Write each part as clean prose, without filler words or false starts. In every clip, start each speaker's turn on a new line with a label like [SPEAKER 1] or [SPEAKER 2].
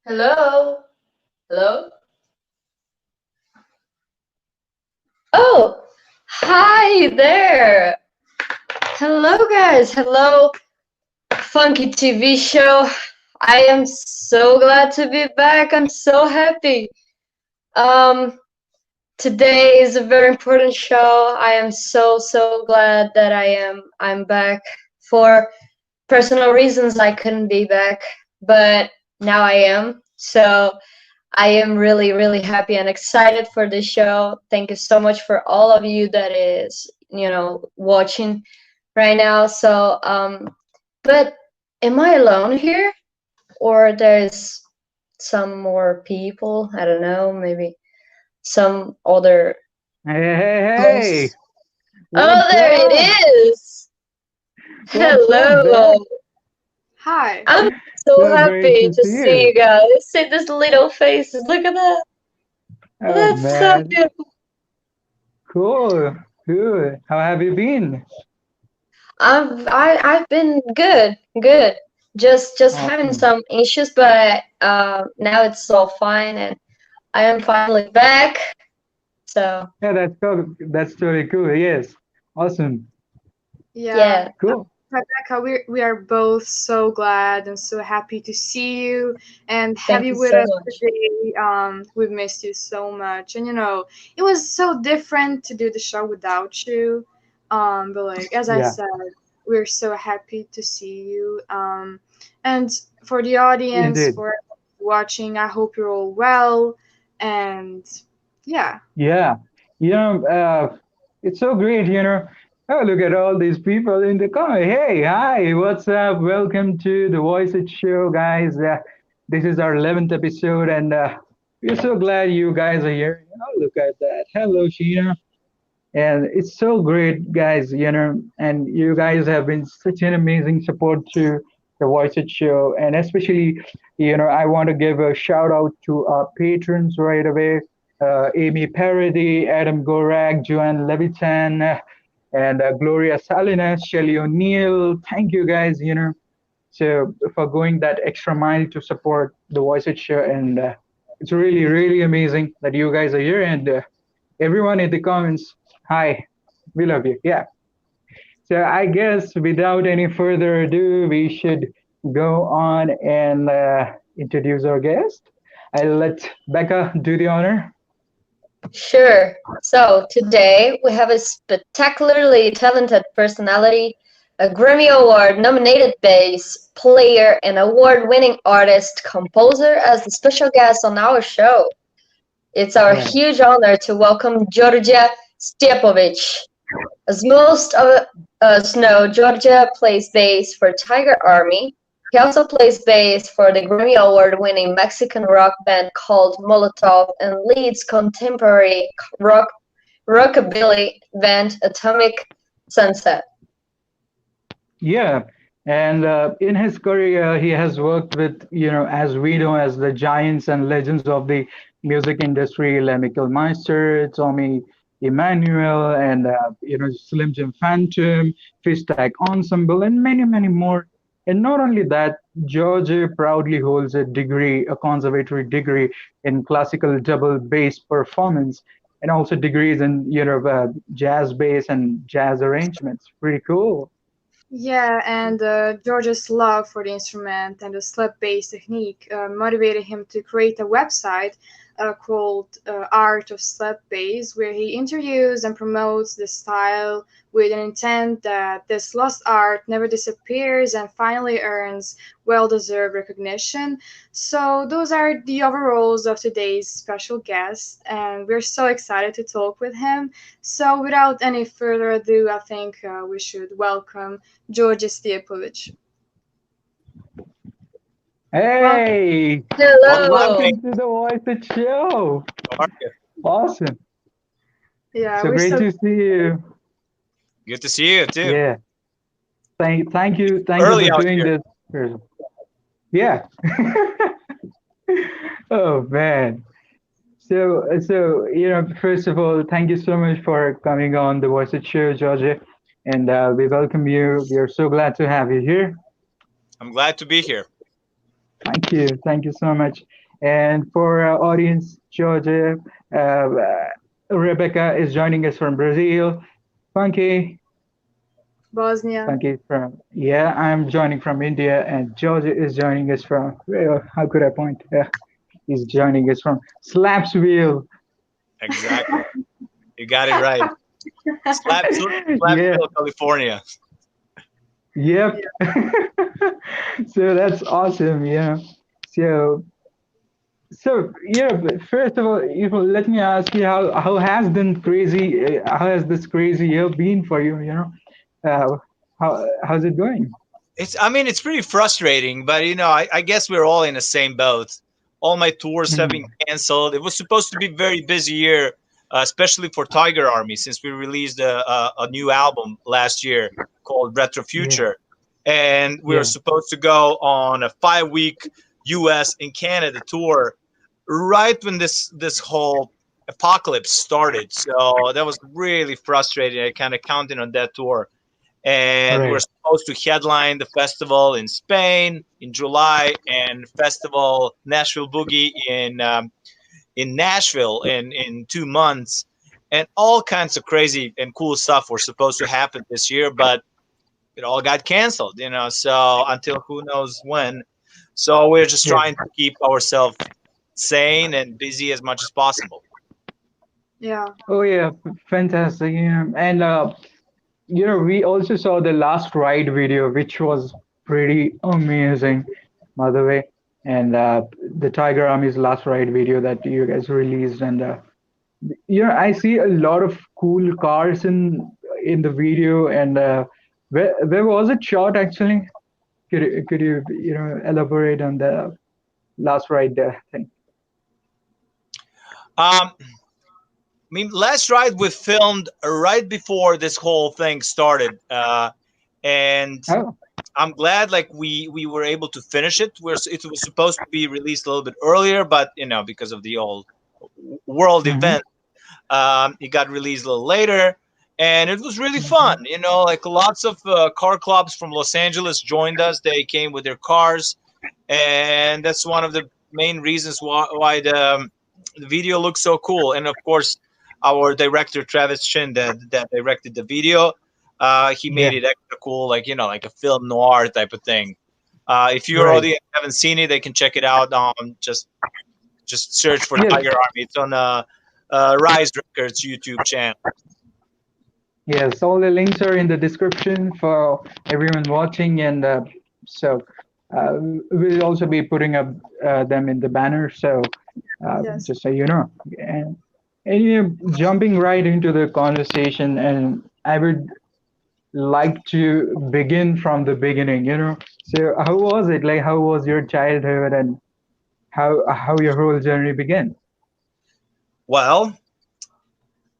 [SPEAKER 1] Hello? Hello? Oh, hi there. Hello, guys. Hello, Funky TV show. I am so glad to be back. I'm so happy. Um, Today is a very important show. I am so glad that I'm back. For personal reasons, I couldn't be back, but now I am. So I am really happy and excited for this show. Thank you so much for all of you that is, watching right now. But am I alone here? Or there's some more people? I don't know, maybe some other
[SPEAKER 2] Hey, hey, hey!
[SPEAKER 1] hosts. Oh,
[SPEAKER 2] What's
[SPEAKER 1] there
[SPEAKER 2] up?
[SPEAKER 1] it is.
[SPEAKER 2] What's up,
[SPEAKER 1] Hello.
[SPEAKER 2] man?
[SPEAKER 3] Hi.
[SPEAKER 1] I'm so
[SPEAKER 2] So great
[SPEAKER 1] happy
[SPEAKER 2] to
[SPEAKER 1] to
[SPEAKER 2] see
[SPEAKER 1] see you
[SPEAKER 2] you.
[SPEAKER 1] guys. See these little faces. Look at that.
[SPEAKER 2] Oh,
[SPEAKER 1] That's so
[SPEAKER 2] man.
[SPEAKER 1] beautiful.
[SPEAKER 2] Cool. Cool. How have you been?
[SPEAKER 1] I've been good. Just having
[SPEAKER 2] Awesome.
[SPEAKER 1] some issues, but now it's all fine, and I am finally back. So
[SPEAKER 2] Yeah, that's cool. That's totally cool. Yes. Awesome.
[SPEAKER 3] Yeah,
[SPEAKER 1] yeah,
[SPEAKER 2] Cool.
[SPEAKER 3] Rebecca, we are both so glad and so happy to see you and have
[SPEAKER 1] thank you
[SPEAKER 3] you with
[SPEAKER 1] so
[SPEAKER 3] us
[SPEAKER 1] much.
[SPEAKER 3] today. We've missed you so much, and it was so different to do the show without you. But like as I
[SPEAKER 2] Yeah,
[SPEAKER 3] said, we're so happy to see you. And for the audience,
[SPEAKER 2] indeed.
[SPEAKER 3] for watching, I hope you're all well. And yeah.
[SPEAKER 2] Yeah. You know, it's so great, you know. Oh, look at all these people in the comment. Hey, hi, what's up? Welcome to the VoiceIt Show, guys. This is our 11th episode, and we're so glad you guys are here. Oh, look at that. Hello, Sheena. And it's so great, guys, you know, and you guys have been such an amazing support to the Voice It Show. And especially, you know, I want to give a shout out to our patrons right away. Amy Parody, Adam Gorak, Joanne Levitan, and Gloria Salinas, Shelly O'Neill. Thank you guys, you know, so for going that extra mile to support the Voice It Show. And it's really amazing that you guys are here. And everyone in the comments, hi, we love you. Yeah. So I guess without any further ado, we should go on and introduce our guest. I'll let Becca do the honor.
[SPEAKER 1] Sure. So today we have a spectacularly talented personality, a Grammy Award nominated bass player, and award-winning artist composer as the special guest on our show. It's our
[SPEAKER 2] Right.
[SPEAKER 1] huge honor to welcome Giorgia Stepovich. As most of us know, Georgia plays bass for Tiger Army. He also plays bass for the Grammy Award-winning Mexican rock band called Molotov and leads contemporary rockabilly band Atomic Sunset.
[SPEAKER 2] Yeah. And in his career, he has worked with, you know, as we know, as the giants and legends of the music industry, Lemmy Kilmister, Tommy Emmanuel, and, you know, Slim Jim Phantom, Fishtank Ensemble, and many more. And not only that, George proudly holds a degree, a conservatory degree in classical double bass performance, and also degrees in, you know, jazz bass and jazz arrangements. Pretty cool.
[SPEAKER 3] Yeah, and George's love for the instrument and the slap bass technique motivated him to create a website called Art of Slap Bass, where he introduces and promotes the style with an intent that this lost art never disappears and finally earns well deserved recognition. So, those are the overalls of today's special guest, and we're so excited to talk with him. So, without any further ado, I think we should welcome Djordje Stijepovic. Welcome.
[SPEAKER 2] Hey,
[SPEAKER 4] Welcome,
[SPEAKER 1] Hello.
[SPEAKER 4] welcome.
[SPEAKER 2] welcome to the Voice It Show.
[SPEAKER 4] How are you?
[SPEAKER 2] Awesome.
[SPEAKER 3] Yeah,
[SPEAKER 2] So
[SPEAKER 3] we're
[SPEAKER 2] great
[SPEAKER 3] so
[SPEAKER 2] to see you.
[SPEAKER 4] Good to see you too.
[SPEAKER 2] Yeah. Thank you
[SPEAKER 4] Early
[SPEAKER 2] for
[SPEAKER 4] out
[SPEAKER 2] doing
[SPEAKER 4] here.
[SPEAKER 2] this. Yeah. Oh man. So you know, first of all, thank you so much for coming on the Voice It Show, Georgia, and we welcome you. We are so glad to have you here.
[SPEAKER 4] I'm glad to be here.
[SPEAKER 2] Thank you so much. And for our audience, Georgia, Rebecca is joining us from Brazil. Funky,
[SPEAKER 3] Bosnia.
[SPEAKER 2] Funky from yeah, I'm joining from India, and Georgia is joining us from. Well, how could I point? He's joining us from Slapsville.
[SPEAKER 4] Exactly. You got it right.
[SPEAKER 2] Yeah,
[SPEAKER 4] Slapsville, California.
[SPEAKER 2] yep. So that's awesome. Yeah. So yeah, but first of all, let me ask you how has this crazy year been for you? How's it going?
[SPEAKER 4] I mean, it's pretty frustrating, but I guess we're all in the same boat. All my tours have been
[SPEAKER 2] Mhm.
[SPEAKER 4] canceled. It was supposed to be a very busy year, especially for Tiger Army, since we released a new album last year called Retro
[SPEAKER 2] Yeah,
[SPEAKER 4] Future. And we were
[SPEAKER 2] yeah,
[SPEAKER 4] supposed to go on a 5-week US and Canada tour right when this whole apocalypse started. So that was really frustrating. I kind of counted on that tour, and we're
[SPEAKER 2] right,
[SPEAKER 4] supposed to headline the festival in Spain in July and festival Nashville Boogie in Nashville in 2 months, and all kinds of crazy and cool stuff were supposed to happen this year, but it all got canceled. So until who knows when. So we're just
[SPEAKER 2] yeah.
[SPEAKER 4] trying to keep ourselves sane and busy as much as possible.
[SPEAKER 3] Yeah.
[SPEAKER 2] Oh yeah, fantastic. Yeah, and we also saw the last ride video, which was pretty amazing, by the way. And the Tiger Army's last ride video that you guys released, and I see a lot of cool cars in the video. And where was it shot actually? Could you elaborate on the last ride thing?
[SPEAKER 4] I mean, last ride we filmed right before this whole thing started, and
[SPEAKER 2] Oh,
[SPEAKER 4] I'm glad like we were able to finish it. It was supposed to be released a little bit earlier, but because of the old world
[SPEAKER 2] mm-hmm.
[SPEAKER 4] event, it got released a little later, and it was really
[SPEAKER 2] Mm-hmm.
[SPEAKER 4] fun. Like lots of car clubs from Los Angeles joined us. They came with their cars, and that's one of the main reasons why the video looks so cool. And of course, our director Travis Chin that directed the video, he made
[SPEAKER 2] Yeah,
[SPEAKER 4] it extra cool, like like a film noir type of thing. If your
[SPEAKER 2] right.
[SPEAKER 4] audience haven't seen it, they can check it out on just search for
[SPEAKER 2] Yes,
[SPEAKER 4] Tiger Army. It's on Rise Records YouTube channel.
[SPEAKER 2] yes. All the links are in the description for everyone watching, and so uh, we'll also be putting up them in the banner. So
[SPEAKER 3] Yes.
[SPEAKER 2] just so you know, and jumping right into the conversation, and I would like to begin from the beginning. So how was it? Like, how was your childhood, and how your whole journey began?
[SPEAKER 4] Well,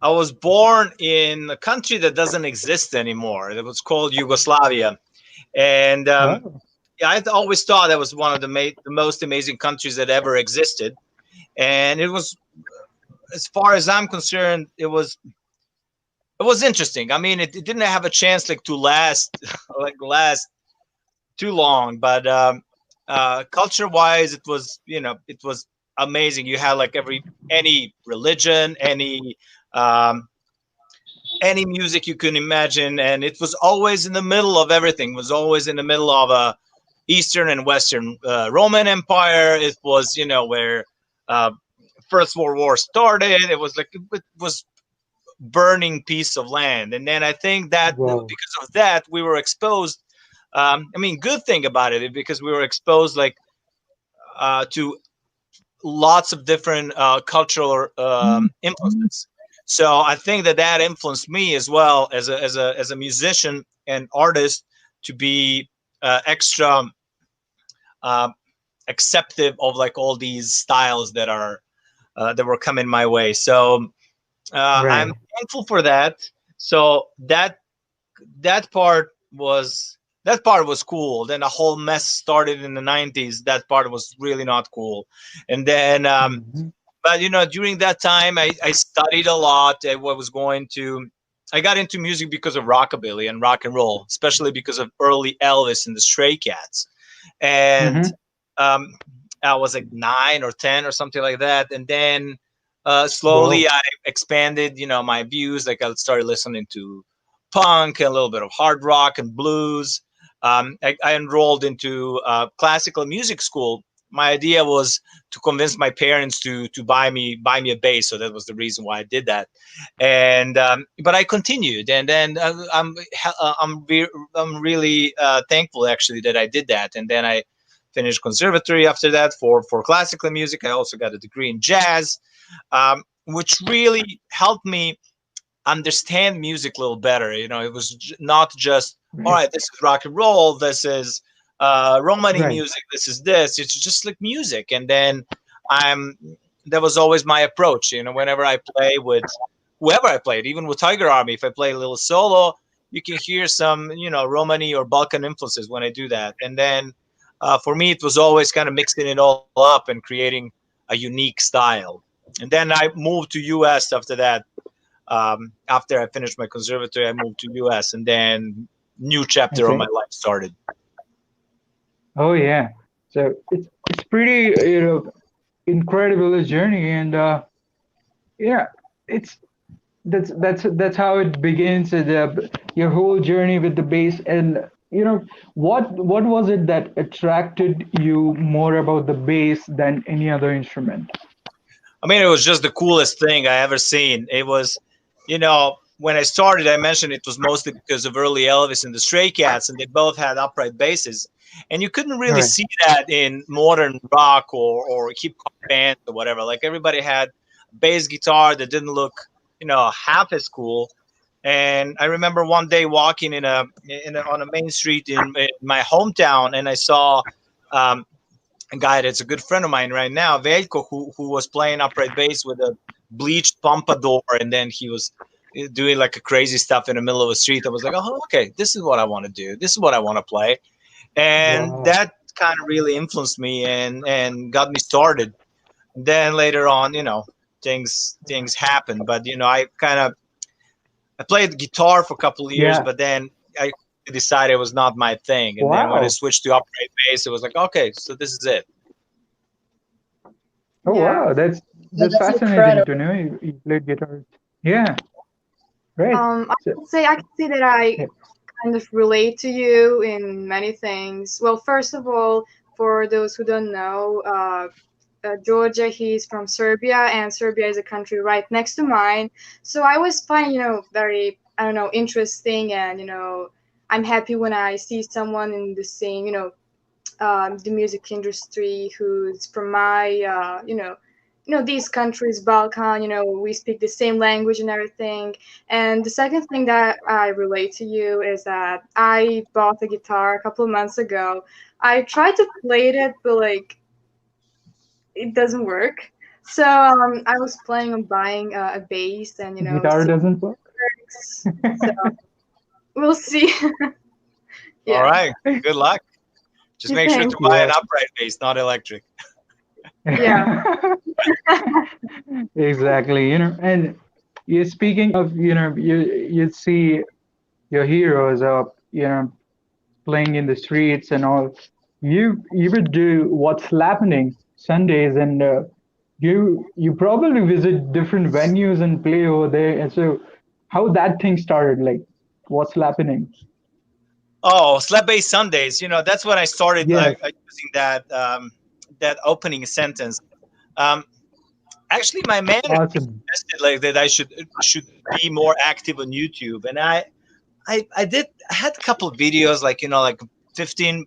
[SPEAKER 4] I was born in a country that doesn't exist anymore. It was called Yugoslavia, and
[SPEAKER 2] Oh.
[SPEAKER 4] yeah, I always thought that was one of the most amazing countries that ever existed. And it was, as far as I'm concerned, it was interesting. I mean, it didn't have a chance like to last last too long, but culture wise, it was amazing. You had like any religion, um, any music you can imagine, and it was always in the middle of everything. It was always in the middle of a Eastern and Western Roman Empire. It was where uh, First World War started. It was like it was burning piece of land, and then I think that
[SPEAKER 2] Wow.
[SPEAKER 4] because of that we were exposed. I mean, good thing about it because we were exposed like to lots of different cultural influences. So I think that influenced me as well as a musician and artist to be extra uh, acceptive of like all these styles that were coming my way. So I'm
[SPEAKER 2] Right.
[SPEAKER 4] thankful for that. So that part was that part was cool. Then a whole mess started in the 90s. That part was really not cool. And then
[SPEAKER 2] Mhm.
[SPEAKER 4] but during that time I studied a lot. I got into music because of rockabilly and rock and roll, especially because of early Elvis and the Stray Cats. And
[SPEAKER 2] Mhm.
[SPEAKER 4] I was like 9 or 10 or something like that, and then
[SPEAKER 2] Wow.
[SPEAKER 4] slowly I expanded, my views. Like I started listening to punk, a little bit of hard rock and blues. I enrolled into classical music school. My idea was to convince my parents to buy me a bass, so that was the reason why I did that. And but I continued, and then I'm really thankful actually that I did that. And then I finished conservatory after that for classical music. I also got a degree in jazz, which really helped me understand music a little better. It was not just, all
[SPEAKER 2] Right.
[SPEAKER 4] right, this is rock and roll, this is Romani
[SPEAKER 2] Right.
[SPEAKER 4] music, this is this. It's just like music. And then I'm that was always my approach. Whenever I play with whoever I played, even with Tiger Army, if I play a little solo, you can hear some Romani or Balkan influences when I do that. And then for me, it was always kind of mixing it all up and creating a unique style. And then I moved to US after that. After I finished my conservatory, I moved to US, and then new
[SPEAKER 2] I
[SPEAKER 4] chapter of my
[SPEAKER 2] see.
[SPEAKER 4] life started.
[SPEAKER 2] Oh yeah. So it's pretty incredible journey, and yeah, it's that's how it begins. Your whole journey with the bass, and what was it that attracted you more about the bass than any other instrument?
[SPEAKER 4] I mean, it was just the coolest thing I ever seen. It was, when I started, I mentioned it was mostly because of early Elvis and the Stray Cats, and they both had upright basses. And you couldn't
[SPEAKER 2] All
[SPEAKER 4] really
[SPEAKER 2] right.
[SPEAKER 4] see that in modern rock or hip hop bands or whatever. Like everybody had a bass guitar that didn't look, half as cool. And I remember one day walking on a main street in my hometown, and I saw um, a guy that's a good friend of mine right now, Veljko, who was playing upright bass with a bleached pompadour, and then he was doing like a crazy stuff in the middle of a street. I was like, oh, okay, this is what I want to do. This is what I want to play, and
[SPEAKER 2] Wow.
[SPEAKER 4] that kind of really influenced me and got me started. Then later on, things happen, but I played guitar for a couple of years,
[SPEAKER 2] Yeah.
[SPEAKER 4] but then I decided it was not my thing. And then when I
[SPEAKER 2] Wow.
[SPEAKER 4] switched to upright bass, it was like, okay, so this is it.
[SPEAKER 2] Oh
[SPEAKER 3] Yeah.
[SPEAKER 2] wow.
[SPEAKER 1] Yeah,
[SPEAKER 2] That's
[SPEAKER 1] that's
[SPEAKER 2] fascinating to
[SPEAKER 1] incredible.
[SPEAKER 2] know you played guitar. Yeah. Great. So
[SPEAKER 3] I can say that I
[SPEAKER 2] yeah.
[SPEAKER 3] kind of relate to you in many things. Well, first of all, for those who don't know, Georgia, he's from Serbia, and Serbia is a country right next to mine. So I always find, very, I don't know, interesting, and I'm happy when I see someone in the same, the music industry who's from my, these countries, Balkan. We speak the same language and everything. And the second thing that I relate to you is that I bought a guitar a couple of months ago. I tried to play it, but like it doesn't work. So I was planning on buying a bass and
[SPEAKER 2] Guitar
[SPEAKER 3] see what
[SPEAKER 2] doesn't work.
[SPEAKER 3] works. So we'll see.
[SPEAKER 4] All
[SPEAKER 3] Yeah.
[SPEAKER 4] right. Good luck. Just make sure
[SPEAKER 3] Thank
[SPEAKER 4] to buy an
[SPEAKER 2] Yeah.
[SPEAKER 4] upright bass, not electric.
[SPEAKER 3] Yeah.
[SPEAKER 2] Exactly. And you're speaking of, you see your heroes up, playing in the streets and all. You would do what's happening Sundays, and you probably visit different venues and play over there. And so, how that thing started, like what's happening?
[SPEAKER 4] Oh, slap bass Sundays. That's when I started
[SPEAKER 2] Yes,
[SPEAKER 4] using that opening sentence. Um, Actually, my manager
[SPEAKER 2] awesome.
[SPEAKER 4] suggested like that I should be more active on YouTube, and I did. I had a couple of videos, like 15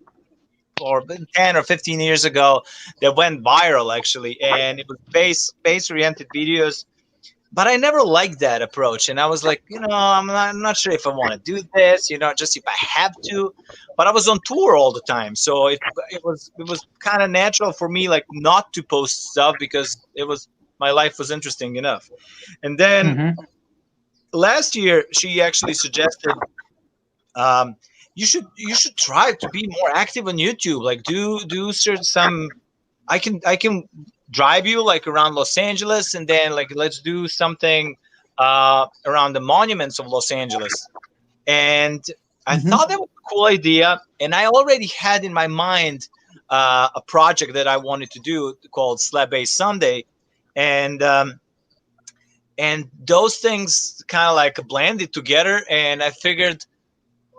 [SPEAKER 4] or 10 or 15 years ago, that went viral actually, and it was bass oriented videos. But I never liked that approach, and I was like, I'm not sure if I want to do this, just if I have to. But I was on tour all the time, so it was kind of natural for me, like, not to post stuff, because my life was interesting enough. And then
[SPEAKER 2] Mm-hmm.
[SPEAKER 4] last year, she actually suggested, um, you should try to be more active on YouTube, like do some. I can drive you like around Los Angeles, and then like let's do something around the monuments of Los Angeles. And I
[SPEAKER 2] Mm-hmm.
[SPEAKER 4] thought that was a cool idea, and I already had in my mind a project that I wanted to do called Slap Bass Sunday, and those things kind of like blended together, and I figured,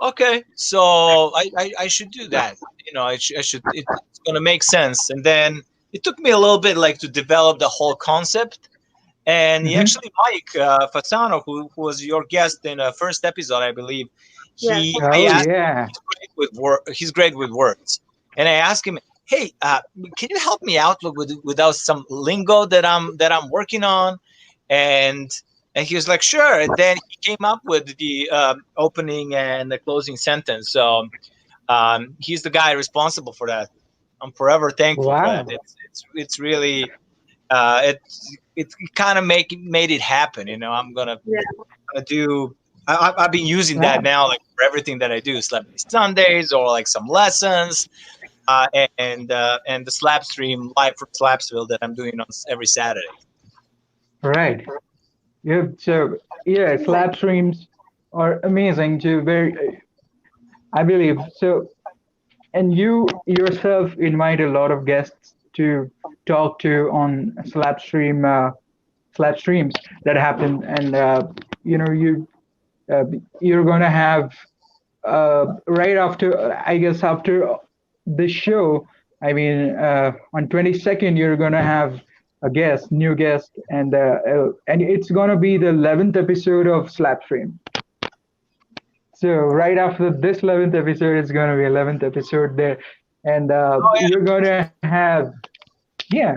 [SPEAKER 4] okay, so I should do that. I should. It's gonna make sense. And then it took me a little bit like to develop the whole concept. And he
[SPEAKER 2] Mm-hmm.
[SPEAKER 4] actually, Mike Fasano, who was your guest in the first episode, I believe,
[SPEAKER 3] Yes.
[SPEAKER 4] I
[SPEAKER 2] Oh
[SPEAKER 4] asked,
[SPEAKER 2] yeah.
[SPEAKER 4] he's great with he's great with words, and I asked him, hey, can you help me out without some lingo that I'm working on? And he was like, sure. And then he came up with the opening and the closing sentence. So he's the guy responsible for that. I'm forever thankful for that.
[SPEAKER 2] Wow.
[SPEAKER 4] It's really it kind of made it happen. I'm gonna
[SPEAKER 3] Yeah.
[SPEAKER 4] do. I've been using that
[SPEAKER 2] Wow.
[SPEAKER 4] now, like for everything that I do, Slap Sundays or like some lessons, and the slap stream live from Slapsville that I'm doing on every Saturday.
[SPEAKER 2] Right. Yeah. So yeah, slap streams are amazing to very, I believe. So, and you yourself invite a lot of guests to talk to on slap streams that happen, and uh, you're gonna have right after, I guess after the show. I mean, on 22nd, you're gonna have a new guest, and it's gonna be the 11th episode of Slapstream. So right after this 11th episode, it's gonna be 11th episode there, and
[SPEAKER 4] Oh yeah.
[SPEAKER 2] you're gonna have, yeah.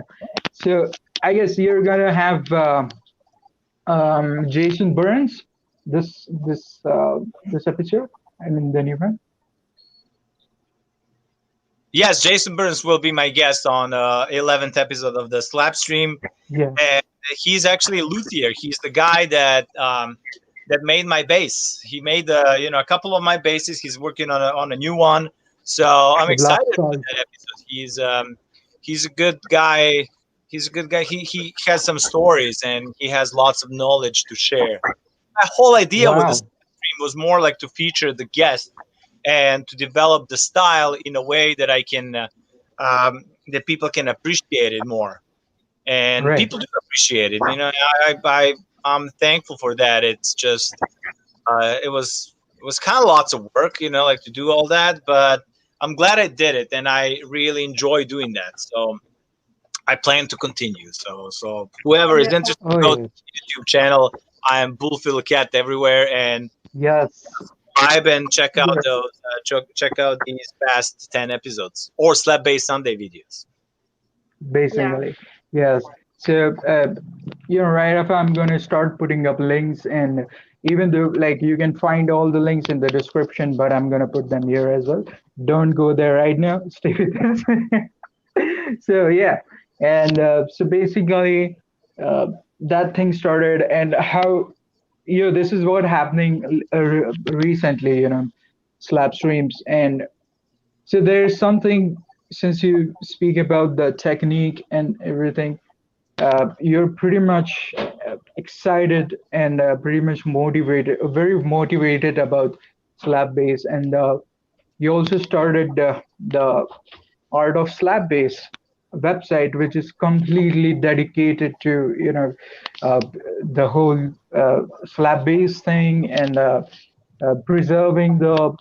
[SPEAKER 2] So I guess you're gonna have Jason Burns this episode. I mean the new one.
[SPEAKER 4] Yes, Jason Burns will be my guest on 11th episode of the Slap Stream,
[SPEAKER 2] Yeah.
[SPEAKER 4] and he's actually a luthier. He's the guy that made my bass. He made a couple of my basses. He's working on a new one, so I'm
[SPEAKER 2] The Black
[SPEAKER 4] excited for
[SPEAKER 2] Salt.
[SPEAKER 4] that episode. He's a good guy. He's a good guy. He has some stories and he has lots of knowledge to share. My whole idea with the
[SPEAKER 2] Wow.
[SPEAKER 4] stream was more like to feature the guest and to develop the style in a way that I can that people can appreciate it more, and
[SPEAKER 2] Right.
[SPEAKER 4] people do appreciate it. I'm thankful for that. It's just it was kind of lots of work, like to do all that, but I'm glad I did it, and I really enjoy doing that. So I plan to continue. So whoever is
[SPEAKER 3] Yeah.
[SPEAKER 4] interested,
[SPEAKER 2] Oh
[SPEAKER 4] go to
[SPEAKER 2] yes.
[SPEAKER 4] the YouTube channel. I am Bullfiddle Cat everywhere, and
[SPEAKER 2] Yes.
[SPEAKER 4] subscribe and check out
[SPEAKER 2] Yes.
[SPEAKER 4] those check out these past 10 episodes or Slap Bass Sunday videos.
[SPEAKER 3] Yeah.
[SPEAKER 2] Basically, yes. So, right after I'm going to start putting up links, and even though like you can find all the links in the description, but I'm going to put them here as well. Don't go there right now. Stay with us. So yeah, and so basically, that thing started, and how this is what happening recently. Slap streams, and so there's something, since you speak about the technique and everything, you're pretty much excited and pretty much motivated, very motivated about slap bass, and you also started the Art of Slap Bass website, which is completely dedicated to uh, the whole slap bass thing, and preserving the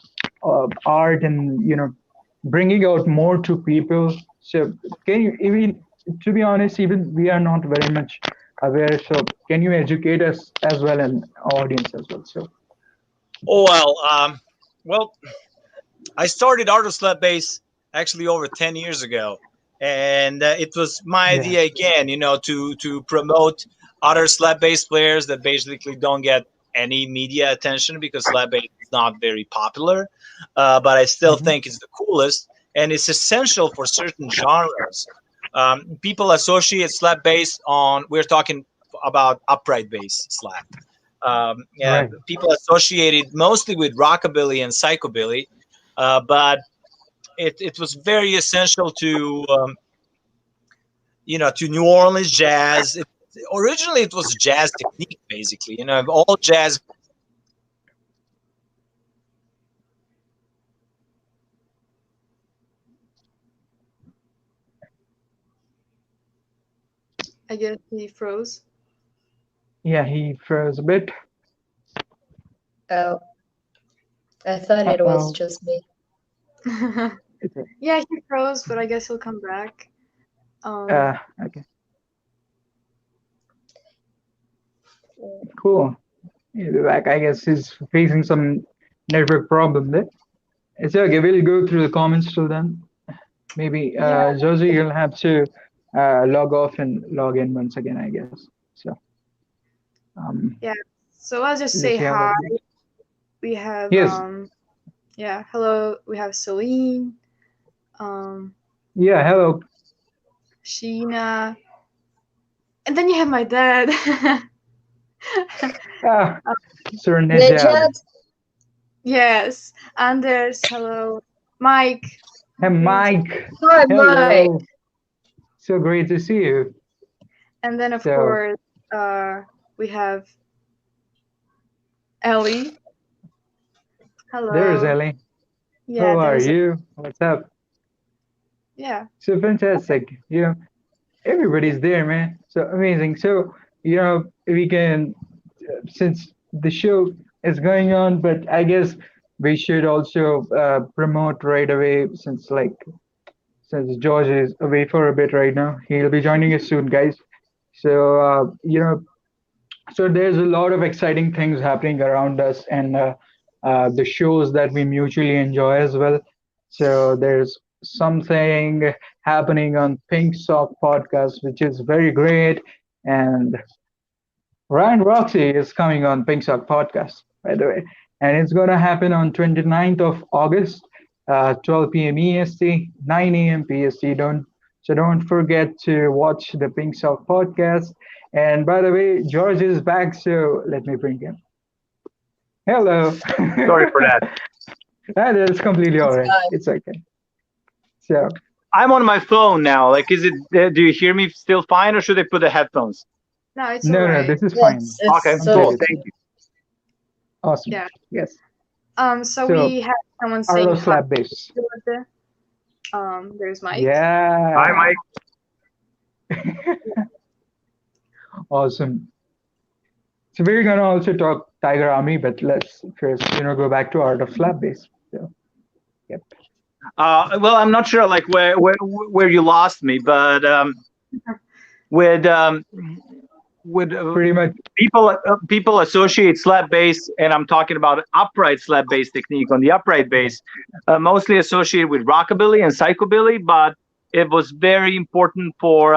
[SPEAKER 2] art, and bringing out more to people. So can you, even, to be honest, even we are not very much aware, so can you educate us as well, and audience as well? So
[SPEAKER 4] Oh well, I started Art of Slap Bass actually over 10 years ago, and it was my
[SPEAKER 2] yeah.
[SPEAKER 4] idea again, to promote other slap bass players that basically don't get any media attention because slap bass is not very popular, but I still
[SPEAKER 2] Hmm.
[SPEAKER 4] think it's the coolest and it's essential for certain genres. People associate slap bass on. We're talking about upright bass slap. Yeah,
[SPEAKER 2] Right.
[SPEAKER 4] people associate it mostly with rockabilly and psychobilly, but it was very essential to to New Orleans jazz. Originally, it was jazz technique, basically. All jazz.
[SPEAKER 3] I guess he froze.
[SPEAKER 2] Yeah, he froze a bit.
[SPEAKER 1] Oh, I thought it was
[SPEAKER 2] Uh-oh.
[SPEAKER 1] just me.
[SPEAKER 2] It's a-
[SPEAKER 3] Yeah, he froze, but I guess he'll come back.
[SPEAKER 2] okay, cool. He'll be back. I guess he's facing some network problem there. It's okay. We'll go through the comments till then. Maybe
[SPEAKER 3] Yeah,
[SPEAKER 2] Josie, you'll have to log off and log in once again, I guess. So
[SPEAKER 3] yeah. So I'll just
[SPEAKER 2] let's
[SPEAKER 3] say
[SPEAKER 2] see how
[SPEAKER 3] hi.
[SPEAKER 2] that goes.
[SPEAKER 3] We have
[SPEAKER 2] Yes.
[SPEAKER 3] yeah, hello. We have Celine,
[SPEAKER 2] Yeah. Hello.
[SPEAKER 3] Sheena, and then you have my dad.
[SPEAKER 2] Ah, Sir
[SPEAKER 1] Nejat,
[SPEAKER 2] Nejad.
[SPEAKER 3] Yes, Anders, hello. Mike,
[SPEAKER 2] Hey, Mike.
[SPEAKER 1] hi Mike.
[SPEAKER 2] Hello. So great to see you.
[SPEAKER 3] and then of
[SPEAKER 2] So
[SPEAKER 3] course we have Ellie. Hello.
[SPEAKER 2] there's Ellie.
[SPEAKER 3] Yeah,
[SPEAKER 2] How are
[SPEAKER 3] there's
[SPEAKER 2] you? What's up?
[SPEAKER 3] yeah.
[SPEAKER 2] So fantastic. Everybody's there, man. So amazing. So, we can, since the show is going on, but I guess we should also promote right away since George is away for a bit right now. He'll be joining us soon, guys. So, so there's a lot of exciting things happening around us and the shows that we mutually enjoy as well. So there's something happening on Pink Sock podcast, which is very great. And Ryan Roxy is coming on Pink Sock podcast, by the way. And it's going to happen on 29th of August, 12 p.m. EST, 9 a.m. PST. Don't forget to watch the Pink Sock podcast. And by the way, George is back, so let me bring him. Hello.
[SPEAKER 5] Sorry for that.
[SPEAKER 2] That is completely all right.
[SPEAKER 1] fine.
[SPEAKER 2] It's okay. So,
[SPEAKER 5] I'm on my phone now. Like, is it? Do you hear me still fine, or should I put the headphones?
[SPEAKER 3] No, it's
[SPEAKER 2] no,
[SPEAKER 3] alright.
[SPEAKER 2] this is fine.
[SPEAKER 1] It's
[SPEAKER 5] Okay,
[SPEAKER 1] so
[SPEAKER 5] cool.
[SPEAKER 2] good.
[SPEAKER 5] Thank you.
[SPEAKER 2] Awesome.
[SPEAKER 3] Yeah.
[SPEAKER 2] Yes.
[SPEAKER 3] So
[SPEAKER 2] So,
[SPEAKER 3] we have someone saying
[SPEAKER 2] Arlo
[SPEAKER 3] hi.
[SPEAKER 2] slap bass.
[SPEAKER 3] There's Mike.
[SPEAKER 2] Yeah.
[SPEAKER 5] Hi, Mike.
[SPEAKER 2] Awesome. So we're gonna also talk Tiger Army, but let's first, go back to Art of Slap Bass. So, yep.
[SPEAKER 5] Well, I'm not sure like where you lost me, but with
[SPEAKER 2] Pretty much.
[SPEAKER 5] people associate slap bass, and I'm talking about upright slap bass technique on the upright bass, mostly associated with rockabilly and psychobilly, but it was very important for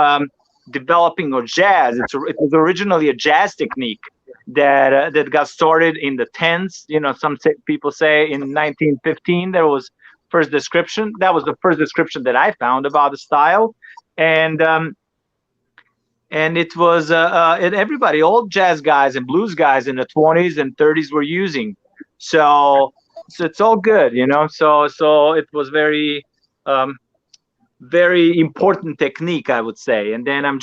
[SPEAKER 5] developing or jazz. It was originally a jazz technique that got started in the 10s. Some people say in 1915 there was first description. That was the first description that I found about the style, and it was everybody, all jazz guys and blues guys in the 20s and 30s were using. So it's all good, So it was very very important technique, I would say. And then I'm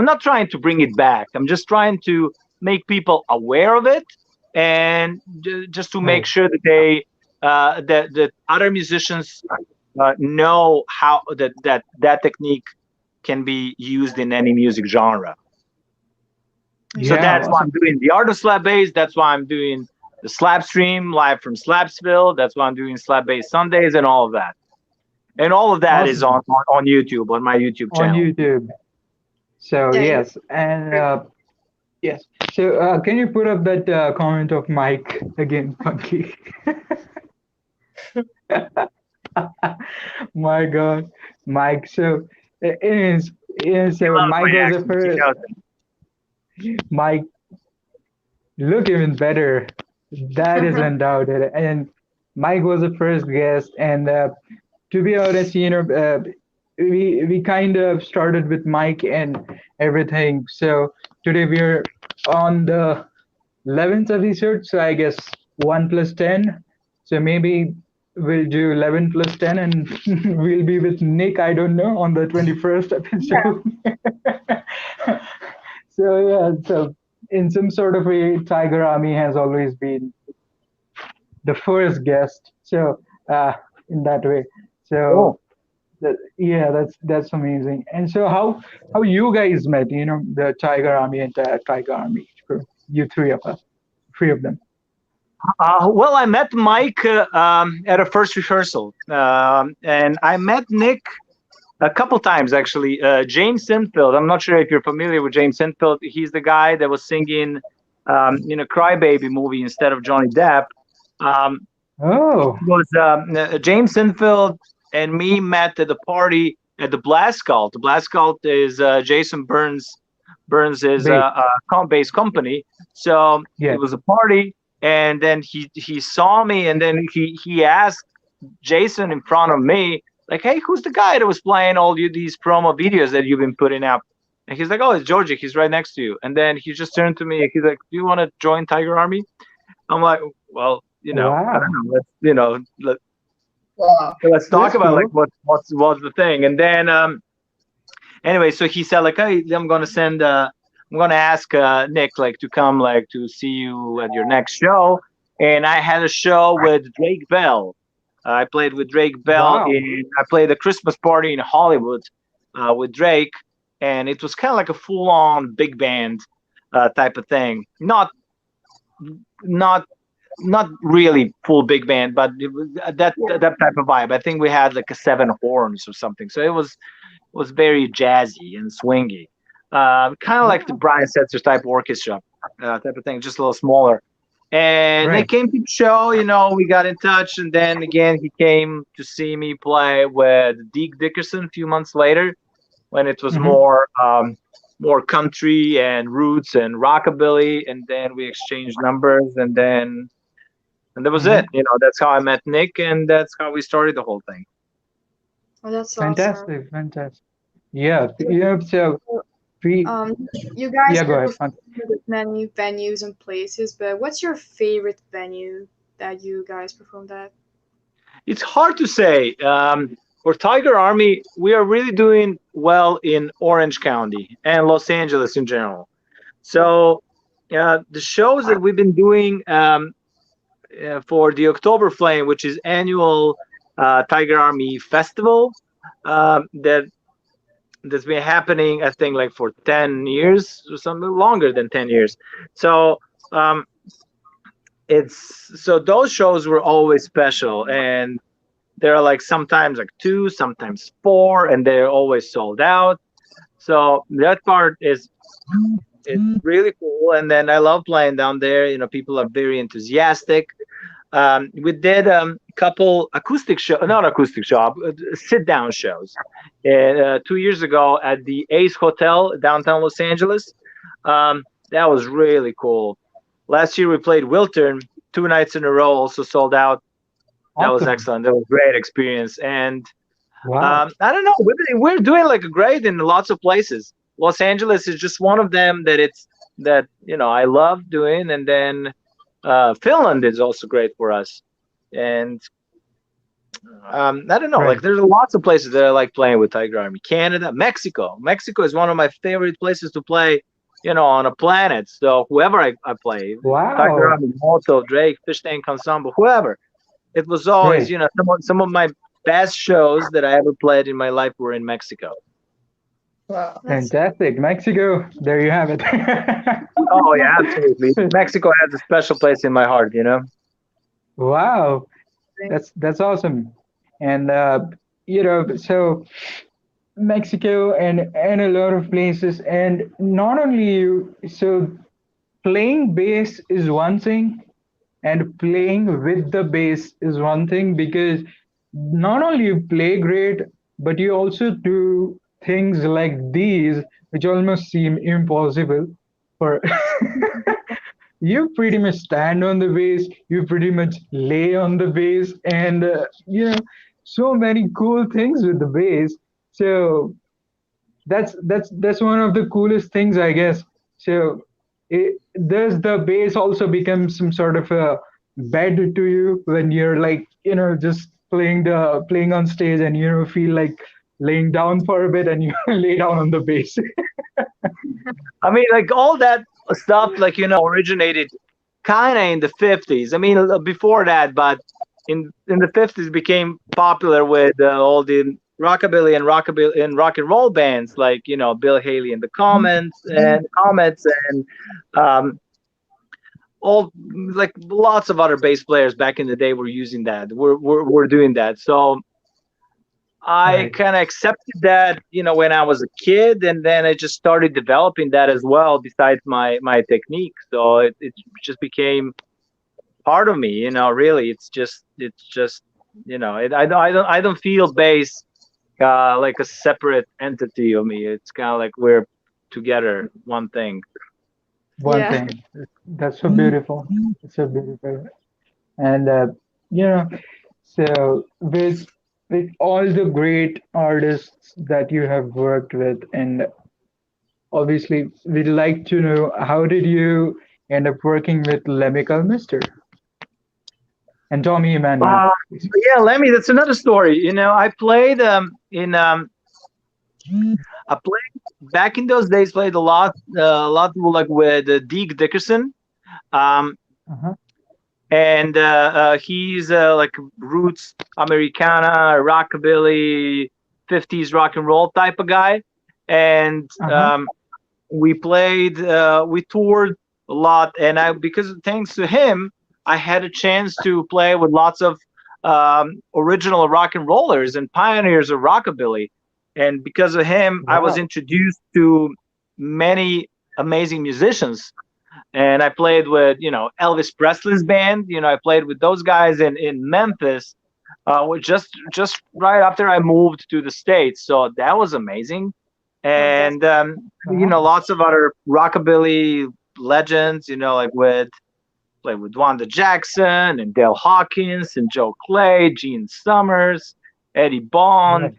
[SPEAKER 5] not trying to bring it back. I'm just trying to make people aware of it, and just to make sure that they that other musicians know how that technique can be used in any music genre. So that's why I'm doing the Art of Slap Bass. That's why I'm doing the Slap Stream live from Slapsville. That's why I'm doing Slap Bass Sundays and all of that. And all of that is on YouTube, on my YouTube channel.
[SPEAKER 2] On YouTube. So,
[SPEAKER 3] Yeah.
[SPEAKER 2] yes. And yes. So, can you put up that comment of Mike again, Funky? My God, Mike. So, Mike was the first. Mike, look even better. That is undoubted. And Mike was the first guest. And to be honest, we kind of started with Mike and everything. So today we're on the 11th episode. So I guess 1 plus 10. So maybe we'll do 11 plus 10 and we'll be with Nick, I don't know, on the 21st episode. Yeah. So in some sort of way, Tiger Army has always been the first guest. So in that way. So Yeah, that's amazing. And so how you guys met? You know, the Tiger Army and Tiger Army crew. You three of them.
[SPEAKER 5] Well, I met Mike at a first rehearsal, and I met Nick a couple times actually. James Sinfield. I'm not sure if you're familiar with James Sinfield. He's the guy that was singing in a Crybaby movie instead of Johnny Depp. Um,
[SPEAKER 2] Oh,
[SPEAKER 5] was James Sinfield and me met at the party at the Blast Cult. The Blast Cult is Jason Burns is
[SPEAKER 2] base.
[SPEAKER 5] bass company. So it
[SPEAKER 2] Yes.
[SPEAKER 5] was a party, and then he saw me, and then he asked Jason in front of me, like, "Hey, who's the guy that was playing all these promo videos that you've been putting up?" And he's like, "Oh, it's Djordje. He's right next to you." And then he just turned to me. He's like, "Do you want to join Tiger Army?" I'm like, "Well, I
[SPEAKER 2] Wow.
[SPEAKER 5] don't know.
[SPEAKER 1] Wow.
[SPEAKER 5] Let's talk
[SPEAKER 2] That's
[SPEAKER 5] about like
[SPEAKER 2] cool.
[SPEAKER 5] what's the thing." And then anyway, so he said like, "Hey, I'm gonna ask Nick like to come like to see you at your next show." And I had a show with Drake Bell. I played with Drake Bell
[SPEAKER 2] Wow.
[SPEAKER 5] I played a Christmas party in Hollywood with Drake, and it was kind of like a full-on big band type of thing. Not not really full big band, but it was that type of vibe. I think we had like a seven horns or something, so it was very jazzy and swingy, kind of like the Brian Setzer type orchestra type of thing, just a little smaller. And they
[SPEAKER 2] Right.
[SPEAKER 5] came to the show, we got in touch, and then again he came to see me play with Deke Dickerson a few months later, when it was
[SPEAKER 2] Hmm.
[SPEAKER 5] more country and roots and rockabilly, and then we exchanged numbers, and that was it.
[SPEAKER 2] Hmm.
[SPEAKER 5] That's how I met Nick, and that's how we started the whole thing.
[SPEAKER 3] Oh, that's awesome.
[SPEAKER 2] Fantastic. Fantastic. Yeah. You know, so we.
[SPEAKER 3] Um, you guys
[SPEAKER 2] Yeah. Go
[SPEAKER 3] have
[SPEAKER 2] ahead.
[SPEAKER 3] performed at many venues and places, but what's your favorite venue that you guys performed at?
[SPEAKER 5] It's hard to say. For Tiger Army, we are really doing well in Orange County and Los Angeles in general. So the shows that we've been doing for the October Flame, which is annual Tiger Army festival, that's been happening, I think, like for 10 years or something longer than 10 years. So um, those shows were always special, and there are like sometimes like two, sometimes four, and they're always sold out. So that part is it's really cool. And then I love playing down there. People are very enthusiastic. We did a couple acoustic show, not acoustic show, sit down shows. 2 years ago at the Ace Hotel downtown Los Angeles. That was really cool. Last year we played Wiltern 2 nights in a row, also sold out. That was
[SPEAKER 2] Awesome.
[SPEAKER 5] excellent. That was a great experience. And
[SPEAKER 2] Wow.
[SPEAKER 5] I don't know, we're doing like great in lots of places. Los Angeles is just one of them that I love doing, and then Finland is also great for us. And I don't know, like
[SPEAKER 2] Right.
[SPEAKER 5] there's lots of places that I like playing with Tiger Army. Canada, Mexico is one of my favorite places to play, on a planet. So whoever I play, Tiger
[SPEAKER 2] Wow.
[SPEAKER 5] Army, Molotov, Drake, Fishtank Ensemble, whoever, it was always,
[SPEAKER 2] Right.
[SPEAKER 5] some of my best shows that I ever played in my life were in Mexico.
[SPEAKER 1] Wow.
[SPEAKER 3] That's
[SPEAKER 2] Fantastic. Mexico. There you have it.
[SPEAKER 5] Oh yeah, absolutely. Mexico has a special place in my heart.
[SPEAKER 2] Wow.
[SPEAKER 3] amazing.
[SPEAKER 2] That's awesome. And so Mexico and a lot of places, and not only you. So playing bass is one thing, and playing with the bass is one thing, because not only you play great, but you also do things like these, which almost seem impossible for. You pretty much stand on the bass, you pretty much lay on the bass, and so many cool things with the bass. So that's one of the coolest things, I guess. So does the bass also become some sort of a bed to you when you're like just playing on stage, and feel like laying down for a bit, and you lay down on the bass?
[SPEAKER 5] I mean, like all that stuff, like originated kind of in the 50s. I mean, before that, but in the 50s became popular with all the rockabilly and rock and roll bands like Bill Haley and the Comets and um, all like lots of other bass players back in the day were using that. We're doing that. So I
[SPEAKER 2] Right.
[SPEAKER 5] kind of accepted that, when I was a kid, and then I just started developing that as well, besides my technique. So it just became part of me, really. It's just I don't feel bass like a separate entity of me. It's kind of like we're together, one thing.
[SPEAKER 2] One
[SPEAKER 3] Yeah.
[SPEAKER 2] thing. That's so beautiful. It's so beautiful. And you know, so with all the great artists that you have worked with, and obviously we'd like to know how did you end up working with Lemmy Mister and Tommy Emmanuel,
[SPEAKER 5] Uh,
[SPEAKER 2] basically.
[SPEAKER 5] yeah, Lemmy, that's another story. I played in I played back in those days. Played a lot like with Deke Dickerson, um,
[SPEAKER 2] Uh-huh.
[SPEAKER 5] and he's like roots Americana, rockabilly, 50s rock and roll type of guy, and
[SPEAKER 2] Uh-huh.
[SPEAKER 5] we toured a lot, and I because thanks to him, I had a chance to play with lots of original rock and rollers and pioneers of rockabilly, and because of him, I was
[SPEAKER 2] Wow.
[SPEAKER 5] introduced to many amazing musicians. And I played with Elvis Presley's band. I played with those guys in Memphis, just right after I moved to the States. So that was amazing. And
[SPEAKER 3] Fantastic.
[SPEAKER 2] Wow.
[SPEAKER 5] lots of other rockabilly legends. With Wanda Jackson and Dale Hawkins and Joe Clay, Gene Summers, Eddie Bond,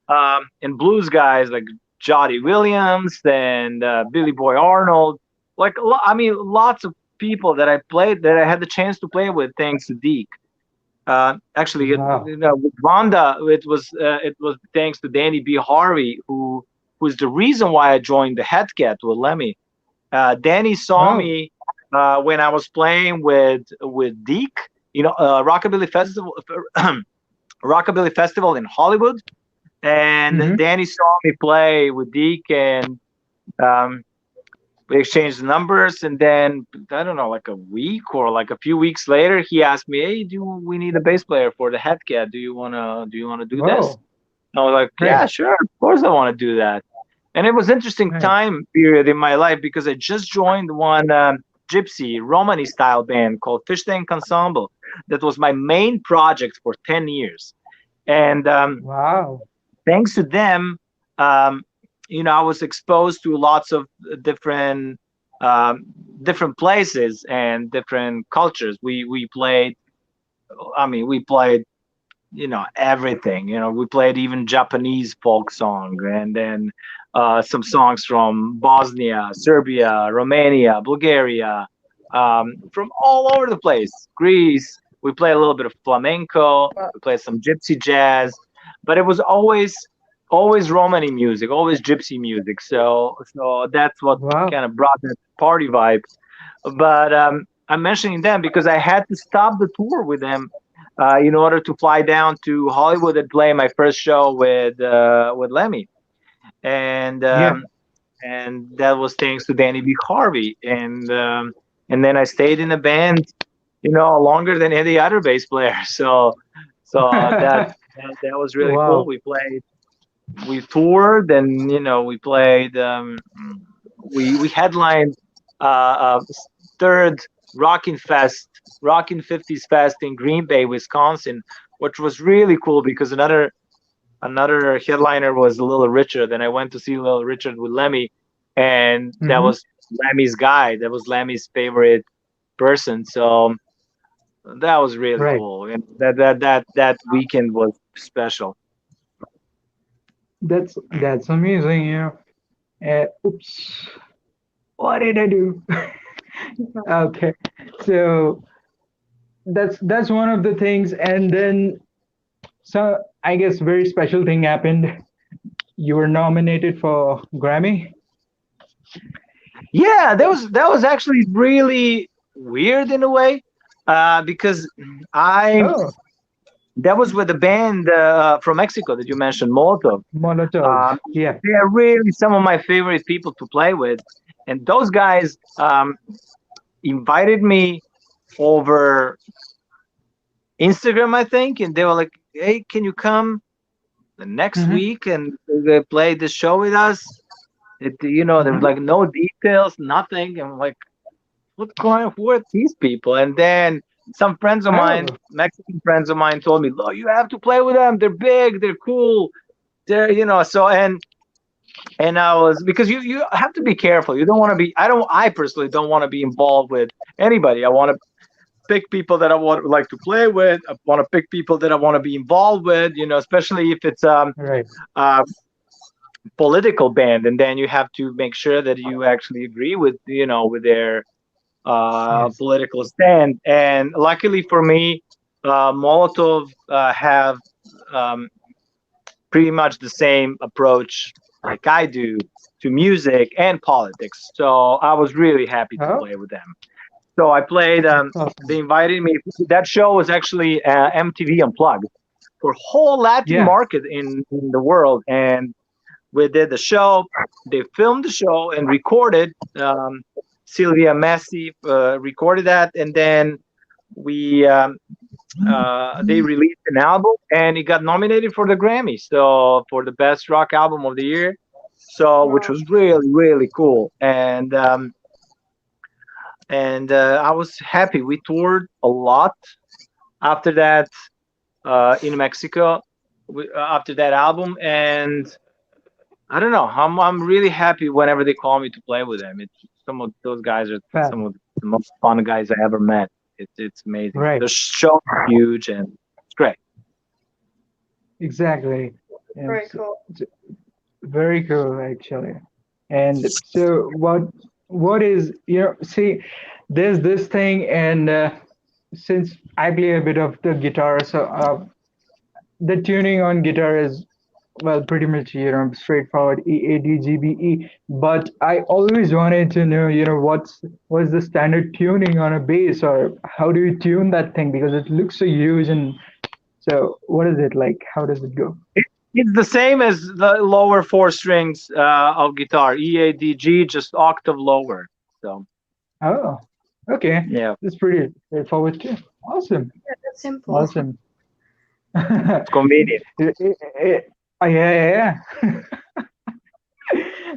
[SPEAKER 2] Right.
[SPEAKER 5] and blues guys like Jody Williams and Billy Boy Arnold. I mean, lots of people that I had the chance to play with thanks to Deke. Actually,
[SPEAKER 2] Wow.
[SPEAKER 5] with Wanda, it was thanks to Danny B. Harvey, who's the reason why I joined the Headcat with Lemmy. Danny saw
[SPEAKER 2] Oh.
[SPEAKER 5] me when I was playing with Deke, Rockabilly Festival, Rockabilly Festival in Hollywood, and
[SPEAKER 2] Mm-hmm.
[SPEAKER 5] Danny saw me play with Deke, and um, we exchanged numbers. And then I don't know, like a week or like a few weeks later, he asked me, "Hey, do we need a bass player for the Headcat? Do you wanna do this?"
[SPEAKER 2] Whoa.
[SPEAKER 5] And I was like, "Yeah,
[SPEAKER 2] Right.
[SPEAKER 5] sure, of course I want to do that." And it was interesting
[SPEAKER 2] Right.
[SPEAKER 5] time period in my life because I just joined one gypsy Romani style band called Fishtank Ensemble. That was my main project for 10 years. And
[SPEAKER 2] Wow.
[SPEAKER 5] thanks to them, um, I was exposed to lots of different um, different places and different cultures. We played. I mean, we played everything. We played even Japanese folk song, and then some songs from Bosnia, Serbia, Romania, Bulgaria, from all over the place. Greece. We played a little bit of flamenco. We played some gypsy jazz, but it was always Romani music, always gypsy music. So that's what
[SPEAKER 2] Wow.
[SPEAKER 5] kind of brought that party vibe. But I'm mentioning them because I had to stop the tour with them in order to fly down to Hollywood and play my first show with Lemmy, and
[SPEAKER 2] Yeah.
[SPEAKER 5] um, and that was thanks to Danny B. Harvey, and then I stayed in the band, longer than any other bass player. So that was really cool.
[SPEAKER 2] Wow.
[SPEAKER 5] We toured, and we played. We headlined uh, third Rockin' 50s Fest in Green Bay, Wisconsin, which was really cool because another headliner was Little Richard, and I went to see Little Richard with Lemmy, and that
[SPEAKER 2] Mm-hmm.
[SPEAKER 5] was Lemmy's guy. That was Lemmy's favorite person. So that was really
[SPEAKER 2] Right.
[SPEAKER 5] cool. And that weekend was special.
[SPEAKER 2] That's amazing, oops. What did I do? Okay. So that's one of the things, and then so I guess very special thing happened. You were nominated for Grammy.
[SPEAKER 5] Yeah, that was actually really weird in a way, because I
[SPEAKER 2] Oh.
[SPEAKER 5] that was with the band from Mexico that you mentioned, Molotov.
[SPEAKER 2] Molotov. Yeah.
[SPEAKER 5] They are really some of my favorite people to play with, and those guys invited me over Instagram, I think, and they were like, "Hey, can you come the next
[SPEAKER 2] Hmm.
[SPEAKER 5] week and play this show with us?" There was
[SPEAKER 2] Hmm.
[SPEAKER 5] like no details, nothing. I'm like, who are these people? And then some friends of mine,
[SPEAKER 2] Oh,
[SPEAKER 5] Mexican friends of mine, told me, "Oh, you have to play with them. They're big, they're cool, so and I was, because you have to be careful. You don't want to be. I personally don't want to be involved with anybody. I want to pick people that I want like to play with. I want to pick people that I want to be involved with. Especially if it's
[SPEAKER 2] right.
[SPEAKER 5] uh political band, and then you have to make sure that you actually agree with their
[SPEAKER 2] Yes.
[SPEAKER 5] political stand. And luckily for me, Molotov have um, pretty much the same approach like I do to music and politics. So I was really happy to
[SPEAKER 2] Oh,
[SPEAKER 5] play with them. So I played.
[SPEAKER 2] that's awesome.
[SPEAKER 5] They invited me. That show was actually MTV Unplugged for whole Latin
[SPEAKER 2] Yeah.
[SPEAKER 5] market in the world, and we did the show. They filmed the show and recorded. Sylvia Messi recorded that, and then we they released an album, and it got nominated for the Grammy, so for the best rock album of the year. So, which
[SPEAKER 3] Wow.
[SPEAKER 5] was really really cool, and I was happy. We toured a lot after that in Mexico after that album, and I don't know. I'm really happy whenever they call me to play with them. It's some of those guys are
[SPEAKER 2] Fab.
[SPEAKER 5] some of the most fun guys I ever met. It's amazing.
[SPEAKER 2] Right.
[SPEAKER 5] The show is huge and it's great.
[SPEAKER 2] Exactly. Yeah,
[SPEAKER 3] Very cool.
[SPEAKER 2] it's very cool, actually. And so, what is, see, there's this thing, and since I play a bit of the guitar, so the tuning on guitar is, well, pretty much, straightforward, E, A, D, G, B, E. But I always wanted to know, what's the standard tuning on a bass, or how do you tune that thing? Because it looks so huge, and so what is it like? How does it go?
[SPEAKER 5] It's the same as the lower four strings of guitar, E, A, D, G, just octave lower. So
[SPEAKER 2] Oh, okay.
[SPEAKER 5] yeah,
[SPEAKER 2] That's pretty straightforward too. Awesome.
[SPEAKER 3] Yeah, that's simple.
[SPEAKER 2] Awesome.
[SPEAKER 5] it's convenient.
[SPEAKER 2] Yeah, yeah, yeah.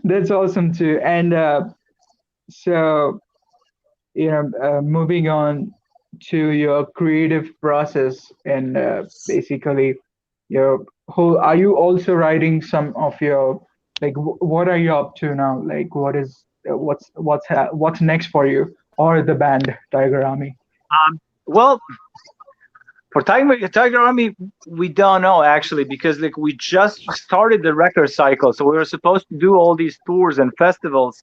[SPEAKER 2] That's awesome too. And so, moving on to your creative process, and basically your whole, are you also writing some of your, like, what are you up to now? Like, what's next for you or the band Tiger Army?
[SPEAKER 5] Well, for Tiger Army, we don't know actually, because like we just started the record cycle, so we were supposed to do all these tours and festivals.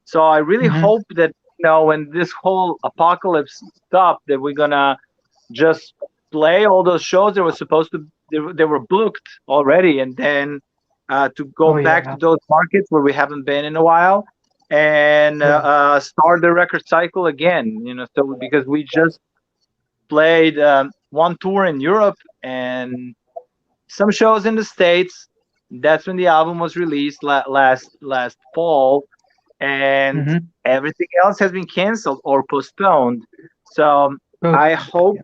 [SPEAKER 5] So I really
[SPEAKER 2] Hmm.
[SPEAKER 5] hope that when this whole apocalypse stopped, that we're gonna just play all those shows that were supposed to they were booked already, and then to go
[SPEAKER 2] Oh
[SPEAKER 5] back
[SPEAKER 2] yeah,
[SPEAKER 5] to those markets where we haven't been in a while, and
[SPEAKER 2] right.
[SPEAKER 5] start the record cycle again. So because we just played one tour in Europe and some shows in the States. That's when the album was released last fall, and
[SPEAKER 2] Mm-hmm.
[SPEAKER 5] everything else has been canceled or postponed. So I
[SPEAKER 2] Postponed.
[SPEAKER 5] hope
[SPEAKER 2] Yeah.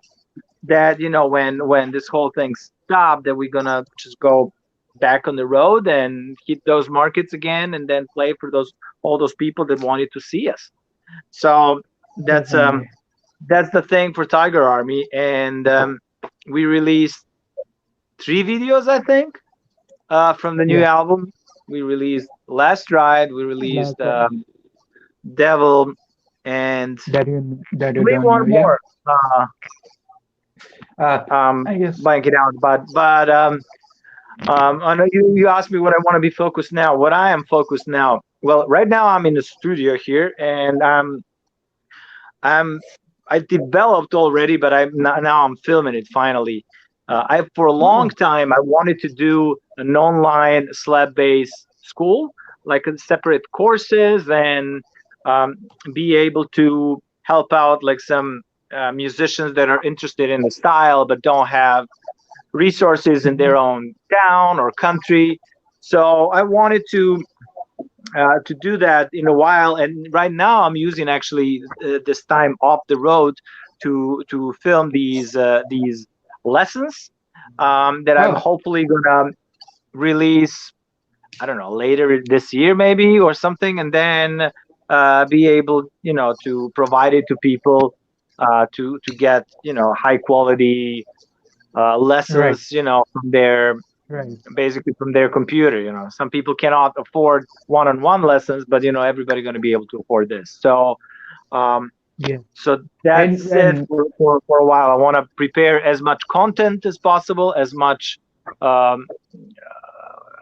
[SPEAKER 5] that when this whole thing stopped, that we're gonna just go back on the road and hit those markets again, and then play for all those people that wanted to see us. So that's
[SPEAKER 2] Definitely.
[SPEAKER 5] that's the thing for Tiger Army, and we released 3 videos, I think, from the new
[SPEAKER 2] Yeah.
[SPEAKER 5] album. We released Last Ride, we released
[SPEAKER 2] Last one.
[SPEAKER 5] Devil, and
[SPEAKER 2] That you
[SPEAKER 5] maybe
[SPEAKER 2] don't
[SPEAKER 5] one
[SPEAKER 2] know. Yeah.
[SPEAKER 5] more. Uh,
[SPEAKER 2] I guess.
[SPEAKER 5] blank it out, but I know you asked me what I want to be focused now. What I am focused now. Well, right now I'm in the studio here, and I'm I developed already, but now I'm filming it finally. I for a long
[SPEAKER 2] Oh.
[SPEAKER 5] time I wanted to do an online slap bass school, like separate courses, and um, be able to help out like some musicians that are interested in the style but don't have resources in their own town or country. So I wanted to do that in a while, and right now I'm using actually this time off the road to film these lessons that I'm
[SPEAKER 2] Oh,
[SPEAKER 5] hopefully gonna release. I don't know, later this year maybe or something, and then be able, to provide it to people to get, high quality
[SPEAKER 2] right,
[SPEAKER 5] lessons, from their
[SPEAKER 2] right.
[SPEAKER 5] basically from their computer. Some people cannot afford one-on-one lessons, but everybody going to be able to afford this. So um,
[SPEAKER 2] Yeah.
[SPEAKER 5] so
[SPEAKER 2] And
[SPEAKER 5] that's it for a while. I want to prepare as much content as possible, as much. Um,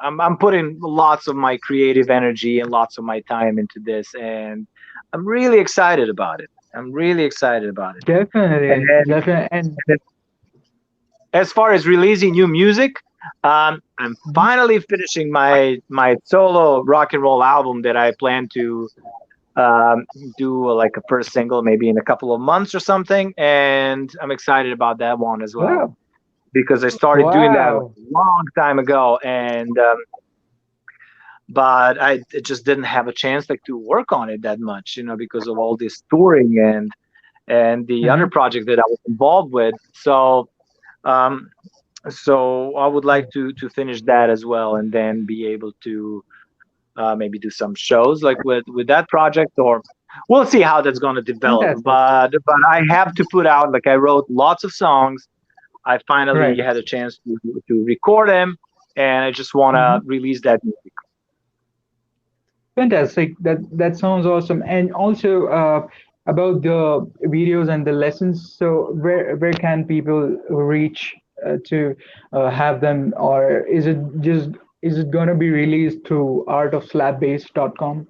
[SPEAKER 5] I'm putting lots of my creative energy and lots of my time into this, and I'm really excited about it. I'm really excited about it.
[SPEAKER 2] definitely,
[SPEAKER 5] And
[SPEAKER 2] definitely, and
[SPEAKER 5] as far as releasing new music, I'm
[SPEAKER 2] mhm.
[SPEAKER 5] finally finishing my solo rock and roll album that I plan to um, do like a first single maybe in a couple of months or something, and I'm excited about that one as well
[SPEAKER 2] Oh,
[SPEAKER 5] because I started doing that like
[SPEAKER 2] wow.
[SPEAKER 5] a long time ago, and but I just didn't have a chance like to work on it that much, because of all this touring and the other
[SPEAKER 2] Uh-huh.
[SPEAKER 5] project that I was involved with. Um, so I would
[SPEAKER 2] Yeah.
[SPEAKER 5] like to finish that as well, and then be able to maybe do some shows like with that project, or we'll see how that's going to develop.
[SPEAKER 2] Fantastic.
[SPEAKER 5] But I have to put out, like, I wrote lots of songs. I finally
[SPEAKER 2] Right.
[SPEAKER 5] had a chance to record them, and I just want
[SPEAKER 2] Hmm.
[SPEAKER 5] to release that music.
[SPEAKER 2] Fantastic. That sounds awesome. And also about the videos and the lessons. So where can people reach to have them, or is it gonna be released through artofslabbass.com,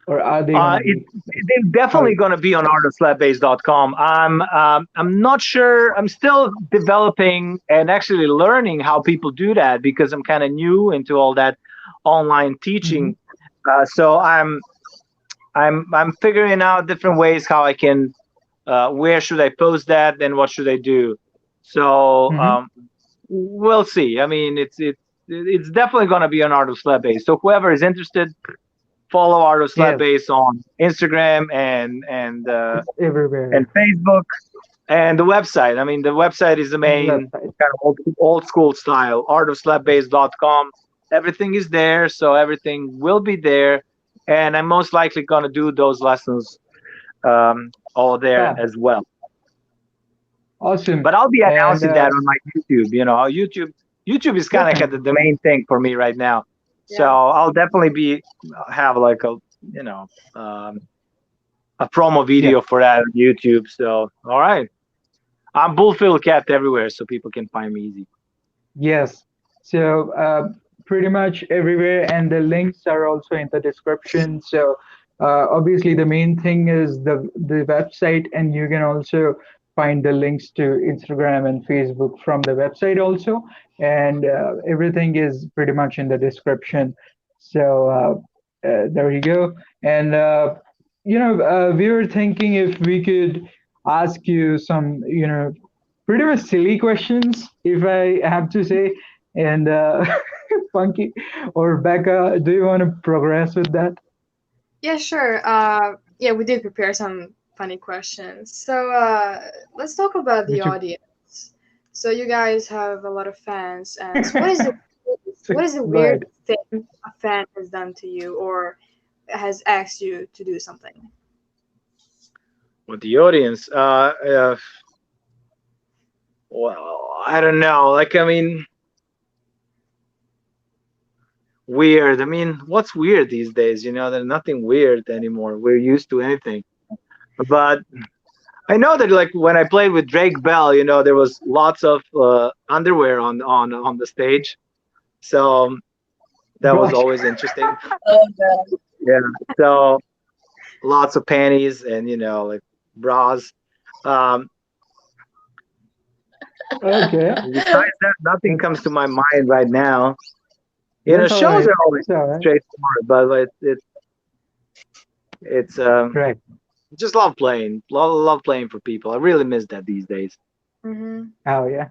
[SPEAKER 2] or are they gonna
[SPEAKER 5] It
[SPEAKER 2] be
[SPEAKER 5] they're
[SPEAKER 2] how?
[SPEAKER 5] definitely going to be on artofslabbass.com. I'm not sure. I'm still developing and actually learning how people do that because I'm kind of new into all that online
[SPEAKER 2] Hmm.
[SPEAKER 5] teaching. So I'm figuring out different ways how I can, where should I post that and what should I do. So
[SPEAKER 2] Hmm.
[SPEAKER 5] we'll see. I mean, it's definitely going to be on Art of Slab Bass. So whoever is interested, follow Art of Slab
[SPEAKER 2] Yes,
[SPEAKER 5] Bass on Instagram
[SPEAKER 2] it's
[SPEAKER 5] and
[SPEAKER 2] everywhere.
[SPEAKER 5] Facebook and the website. I mean, the website is the
[SPEAKER 2] And the
[SPEAKER 5] main
[SPEAKER 2] website.
[SPEAKER 5] kind of old school style, artofslabbass.com. Everything is there, so everything will be there, and I'm most likely going to do those lessons all there
[SPEAKER 2] Fab.
[SPEAKER 5] as well.
[SPEAKER 2] Awesome.
[SPEAKER 5] But I'll be
[SPEAKER 2] And
[SPEAKER 5] announcing that on my YouTube. YouTube is kind of
[SPEAKER 2] definitely.
[SPEAKER 5] the main thing for me right now. So
[SPEAKER 3] Yeah.
[SPEAKER 5] I'll definitely be have like you know um, a promo
[SPEAKER 2] Yeah.
[SPEAKER 5] video for that on YouTube. So all right, I'm Bullfield Cat everywhere, so people can find me easy.
[SPEAKER 2] Yes. So pretty much everywhere, and the links are also in the description. So obviously, the main thing is the website, and you can also find the links to Instagram and Facebook from the website also, and everything is pretty much in the description. So there you go. And we were thinking if we could ask you some, pretty much silly questions, if I have to say. And Funky or Becca, do you want to progress with that?
[SPEAKER 3] Yeah, sure. Yeah, we did prepare some funny questions. So let's talk about the
[SPEAKER 2] Which is
[SPEAKER 3] audience. So you guys have a lot of fans, and so what is the
[SPEAKER 2] go ahead.
[SPEAKER 3] weirdest thing a fan has done to you or has asked you to do something?
[SPEAKER 5] With the audience, well, I don't know. Like, I mean, weird. I mean, what's weird these days? There's nothing weird anymore. We're used to anything. But I know that, like, when I played with Drake Bell, there was lots of underwear on the stage. So that was
[SPEAKER 2] Gosh.
[SPEAKER 5] always interesting.
[SPEAKER 1] Oh god.
[SPEAKER 5] Yeah. So lots of panties and like bras. Um,
[SPEAKER 2] Okay.
[SPEAKER 5] Besides that, nothing
[SPEAKER 2] That's
[SPEAKER 5] comes to my mind right now.
[SPEAKER 2] that's all
[SPEAKER 5] Shows
[SPEAKER 2] right.
[SPEAKER 5] are always
[SPEAKER 2] That's all right.
[SPEAKER 5] straightforward, but it's
[SPEAKER 2] Right.
[SPEAKER 5] just love playing, love playing for people. I really miss that these days.
[SPEAKER 3] Mm-hmm.
[SPEAKER 2] Oh yeah.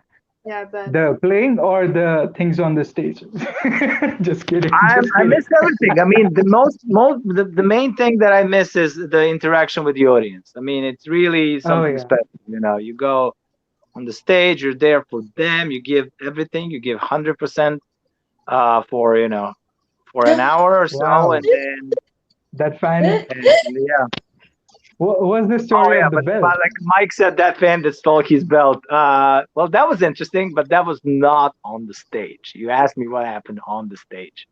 [SPEAKER 3] Yeah, but
[SPEAKER 2] The playing or the things on the stage? Just kidding. Just
[SPEAKER 5] I
[SPEAKER 2] kidding.
[SPEAKER 5] miss everything. I mean, the main thing that I miss is the interaction with the audience. I mean, it's really
[SPEAKER 2] Oh
[SPEAKER 5] something
[SPEAKER 2] yeah.
[SPEAKER 5] special. You know, you go on the stage, you're there for them, you give everything, you give 100% for for an hour or so,
[SPEAKER 2] Wow.
[SPEAKER 5] and then
[SPEAKER 2] That fan.
[SPEAKER 5] yeah.
[SPEAKER 2] What was the
[SPEAKER 5] Oh
[SPEAKER 2] story
[SPEAKER 5] yeah,
[SPEAKER 2] of the
[SPEAKER 5] but
[SPEAKER 2] belt?
[SPEAKER 5] like Mike said, that fan that stole his belt. Well, that was interesting, but that was not on the stage. You asked me what happened on the stage.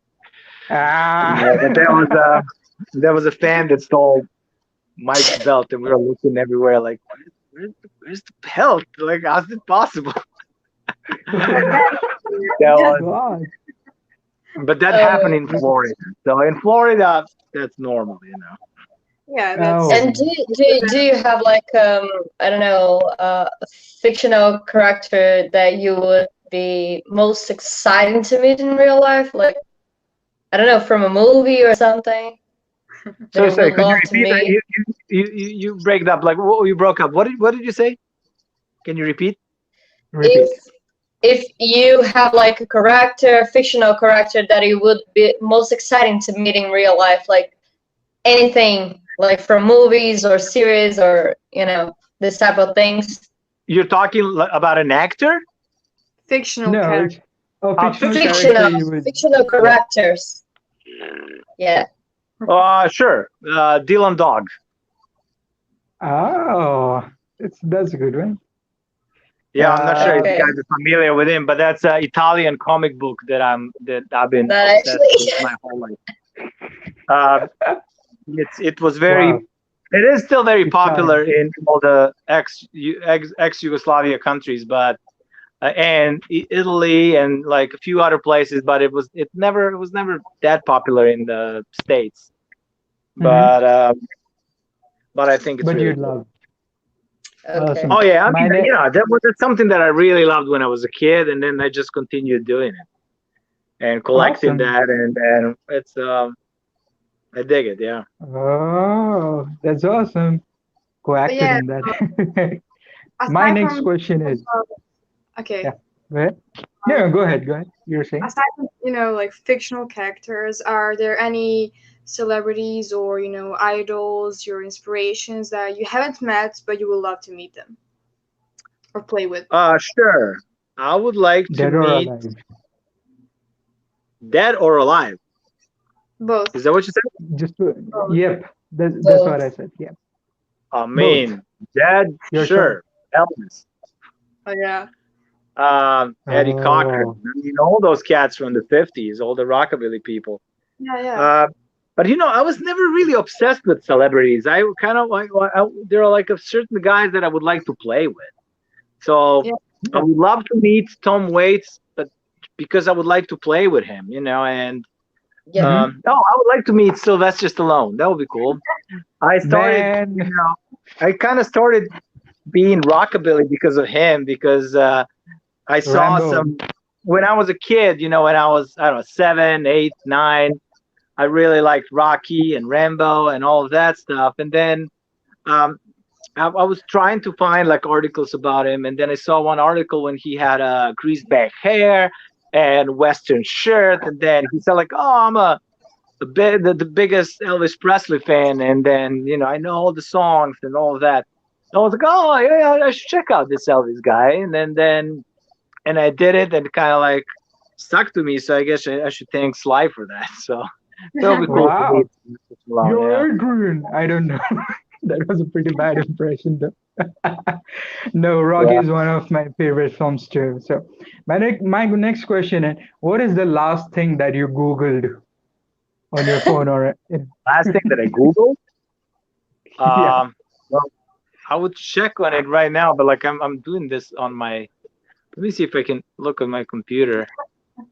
[SPEAKER 5] But
[SPEAKER 2] Ah.
[SPEAKER 5] there was a fan that stole Mike's belt, and we were looking everywhere like, where's the belt? Like, how's it possible? That was,
[SPEAKER 2] God.
[SPEAKER 5] but that happened in Florida. So in Florida, that's normal, you know.
[SPEAKER 3] yeah,
[SPEAKER 2] Oh.
[SPEAKER 3] that's
[SPEAKER 1] And do you have like I don't know a fictional character that you would be most exciting to meet in real life? Like I don't know, from a movie or something that
[SPEAKER 5] So
[SPEAKER 1] you
[SPEAKER 5] sorry,
[SPEAKER 1] would
[SPEAKER 5] could you
[SPEAKER 1] love to
[SPEAKER 5] repeat that?
[SPEAKER 1] meet.
[SPEAKER 5] You break it up. Like, you broke up. What did you say? Can you repeat?
[SPEAKER 2] Repeat.
[SPEAKER 1] If you have like a character, a fictional character that you would be most exciting to meet in real life, like anything, like from movies or series or this type of things.
[SPEAKER 5] You're talking about an actor?
[SPEAKER 3] fictional
[SPEAKER 2] No,
[SPEAKER 3] character.
[SPEAKER 2] it's a fictional character
[SPEAKER 1] Fictional,
[SPEAKER 2] you would.
[SPEAKER 1] fictional characters. Yeah.
[SPEAKER 5] Sure. Dylan Dog.
[SPEAKER 2] Oh, that's a good one.
[SPEAKER 5] Yeah, I'm not sure if you
[SPEAKER 1] Okay.
[SPEAKER 5] guys are familiar with him, but that's an Italian comic book that I've been
[SPEAKER 1] That
[SPEAKER 5] obsessed
[SPEAKER 1] actually.
[SPEAKER 5] with my whole life. Uh, it was very.
[SPEAKER 2] Wow.
[SPEAKER 5] It is still very
[SPEAKER 2] Italian.
[SPEAKER 5] popular in all the ex Yugoslavia countries, but and Italy and like a few other places, but it was never that popular in the States.
[SPEAKER 2] Mm-hmm.
[SPEAKER 5] But I think it's
[SPEAKER 2] But
[SPEAKER 5] really
[SPEAKER 2] you'd
[SPEAKER 5] cool.
[SPEAKER 2] love.
[SPEAKER 1] Okay.
[SPEAKER 2] Awesome.
[SPEAKER 5] Oh yeah, I
[SPEAKER 2] My
[SPEAKER 5] mean,
[SPEAKER 2] ne-
[SPEAKER 5] that's something that I really loved when I was a kid, and then I just continued doing it and collecting
[SPEAKER 2] Awesome.
[SPEAKER 5] that, and it's I dig it. Yeah.
[SPEAKER 2] Oh, that's awesome. Go
[SPEAKER 3] But
[SPEAKER 2] active
[SPEAKER 3] yeah,
[SPEAKER 2] in that. My
[SPEAKER 3] aside
[SPEAKER 2] next
[SPEAKER 3] from
[SPEAKER 2] question is,
[SPEAKER 3] okay,
[SPEAKER 2] yeah, go ahead. No, go ahead. Go ahead. You're saying?
[SPEAKER 3] aside from like fictional characters, are there any celebrities or idols, your inspirations that you haven't met but you would love to meet them or play with?
[SPEAKER 5] Sure. I would like to
[SPEAKER 2] Dead or
[SPEAKER 5] meet
[SPEAKER 2] alive?
[SPEAKER 5] Dead or Alive.
[SPEAKER 3] Both.
[SPEAKER 5] Is that what you said?
[SPEAKER 2] Just,
[SPEAKER 3] Both.
[SPEAKER 2] yep. That's
[SPEAKER 1] Both.
[SPEAKER 2] what I said. Yeah.
[SPEAKER 5] I
[SPEAKER 2] Both.
[SPEAKER 5] mean, Dead,
[SPEAKER 2] Your
[SPEAKER 5] sure. Elvis.
[SPEAKER 3] Oh yeah.
[SPEAKER 5] Eddie Cochran.
[SPEAKER 2] Oh,
[SPEAKER 5] I mean, all those cats from the 50s, all the rockabilly people.
[SPEAKER 3] Yeah, yeah.
[SPEAKER 5] But I was never really obsessed with celebrities. I kind of like there are like a certain guys that I would like to play with. So
[SPEAKER 3] Yeah.
[SPEAKER 5] I would love to meet Tom Waits, but because I would like to play with him, and
[SPEAKER 1] Yeah.
[SPEAKER 2] Mhm.
[SPEAKER 5] no, I would like to meet Sylvester Stallone. That would be cool. I started,
[SPEAKER 2] Man,
[SPEAKER 5] I kind of started being rockabilly because of him, because I saw
[SPEAKER 2] Rambo.
[SPEAKER 5] some when I was a kid. When I was, I don't know, 7, 8, 9. I really liked Rocky and Rambo and all of that stuff. And then I was trying to find like articles about him, and then I saw one article when he had a greased back hair and Western shirt, and then he said like, "Oh, I'm the biggest Elvis Presley fan," and then I know all the songs and all of that. And I was like, "Oh yeah, I should check out this Elvis guy," and then and I did it, and it kind of like stuck to me. So I guess I should thank Sly for that. So that'll be cool to
[SPEAKER 2] Wow.
[SPEAKER 5] meet Stallone,
[SPEAKER 2] You're
[SPEAKER 5] yeah.
[SPEAKER 2] Adrian. I don't know. That was a pretty bad impression, though. No, Rocky
[SPEAKER 5] Yeah.
[SPEAKER 2] is one of my favorite films too. So, my next question is, what is the last thing that you Googled on your phone or
[SPEAKER 5] Last thing that I Googled.
[SPEAKER 2] yeah?
[SPEAKER 5] Well, I would check on it right now, but like I'm doing this on my. Let me see if I can look on my computer.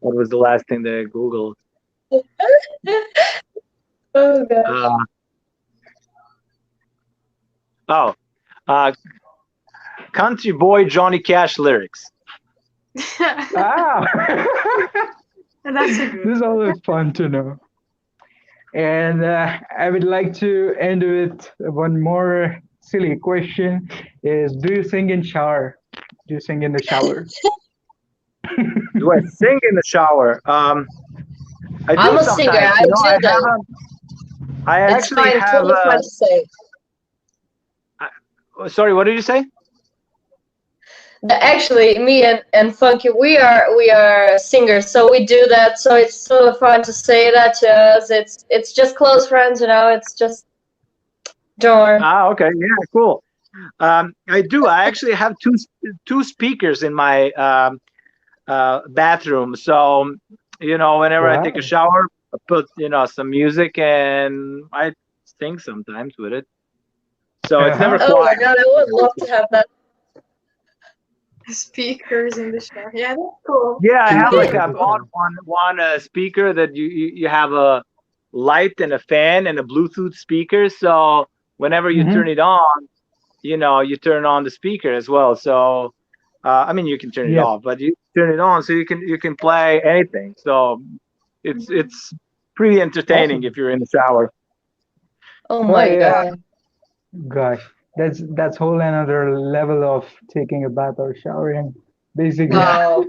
[SPEAKER 5] What was the last thing that I Googled?
[SPEAKER 1] Oh god.
[SPEAKER 5] Country boy Johnny Cash lyrics.
[SPEAKER 2] Ah,
[SPEAKER 3] That's a good.
[SPEAKER 2] this is always fun to know. And I would like to end with one more silly question: Is do you sing in shower? Do you sing in the shower?
[SPEAKER 5] Do I sing in the shower? I do
[SPEAKER 1] I'm a
[SPEAKER 5] sometimes.
[SPEAKER 1] singer. I
[SPEAKER 5] You know,
[SPEAKER 1] do that.
[SPEAKER 5] I
[SPEAKER 1] It's
[SPEAKER 5] actually
[SPEAKER 1] fine.
[SPEAKER 5] have.
[SPEAKER 1] Totally fine to say.
[SPEAKER 5] Sorry, what did you say?
[SPEAKER 1] Actually, me and Funky, we are singers, so we do that. So it's so fun to say that to us. It's just close friends, you know. It's just don't worry.
[SPEAKER 5] Ah, okay, yeah, cool. I do. I actually have two speakers in my bathroom. So, you know, whenever I take a
[SPEAKER 2] Wow.
[SPEAKER 5] shower, I put, you know, some music and I sing sometimes with it. So it's never
[SPEAKER 1] Oh my
[SPEAKER 5] quiet.
[SPEAKER 1] god, I would love to have that.
[SPEAKER 3] Speakers in the shower. Yeah, that's cool.
[SPEAKER 5] Yeah, I have like
[SPEAKER 2] Yeah.
[SPEAKER 5] I bought one speaker that you have a light and a fan and a Bluetooth speaker. So whenever you turn it on, you know, you turn on the speaker as well. So I mean, you can turn it
[SPEAKER 2] Yep.
[SPEAKER 5] off, but you turn it on so you can play anything. So it's pretty entertaining
[SPEAKER 2] Awesome.
[SPEAKER 5] if you're in the shower.
[SPEAKER 1] Oh
[SPEAKER 2] Oh
[SPEAKER 1] my
[SPEAKER 2] yeah.
[SPEAKER 1] god.
[SPEAKER 2] Gosh, that's whole another level of taking a bath or showering. Basically,
[SPEAKER 1] Wow.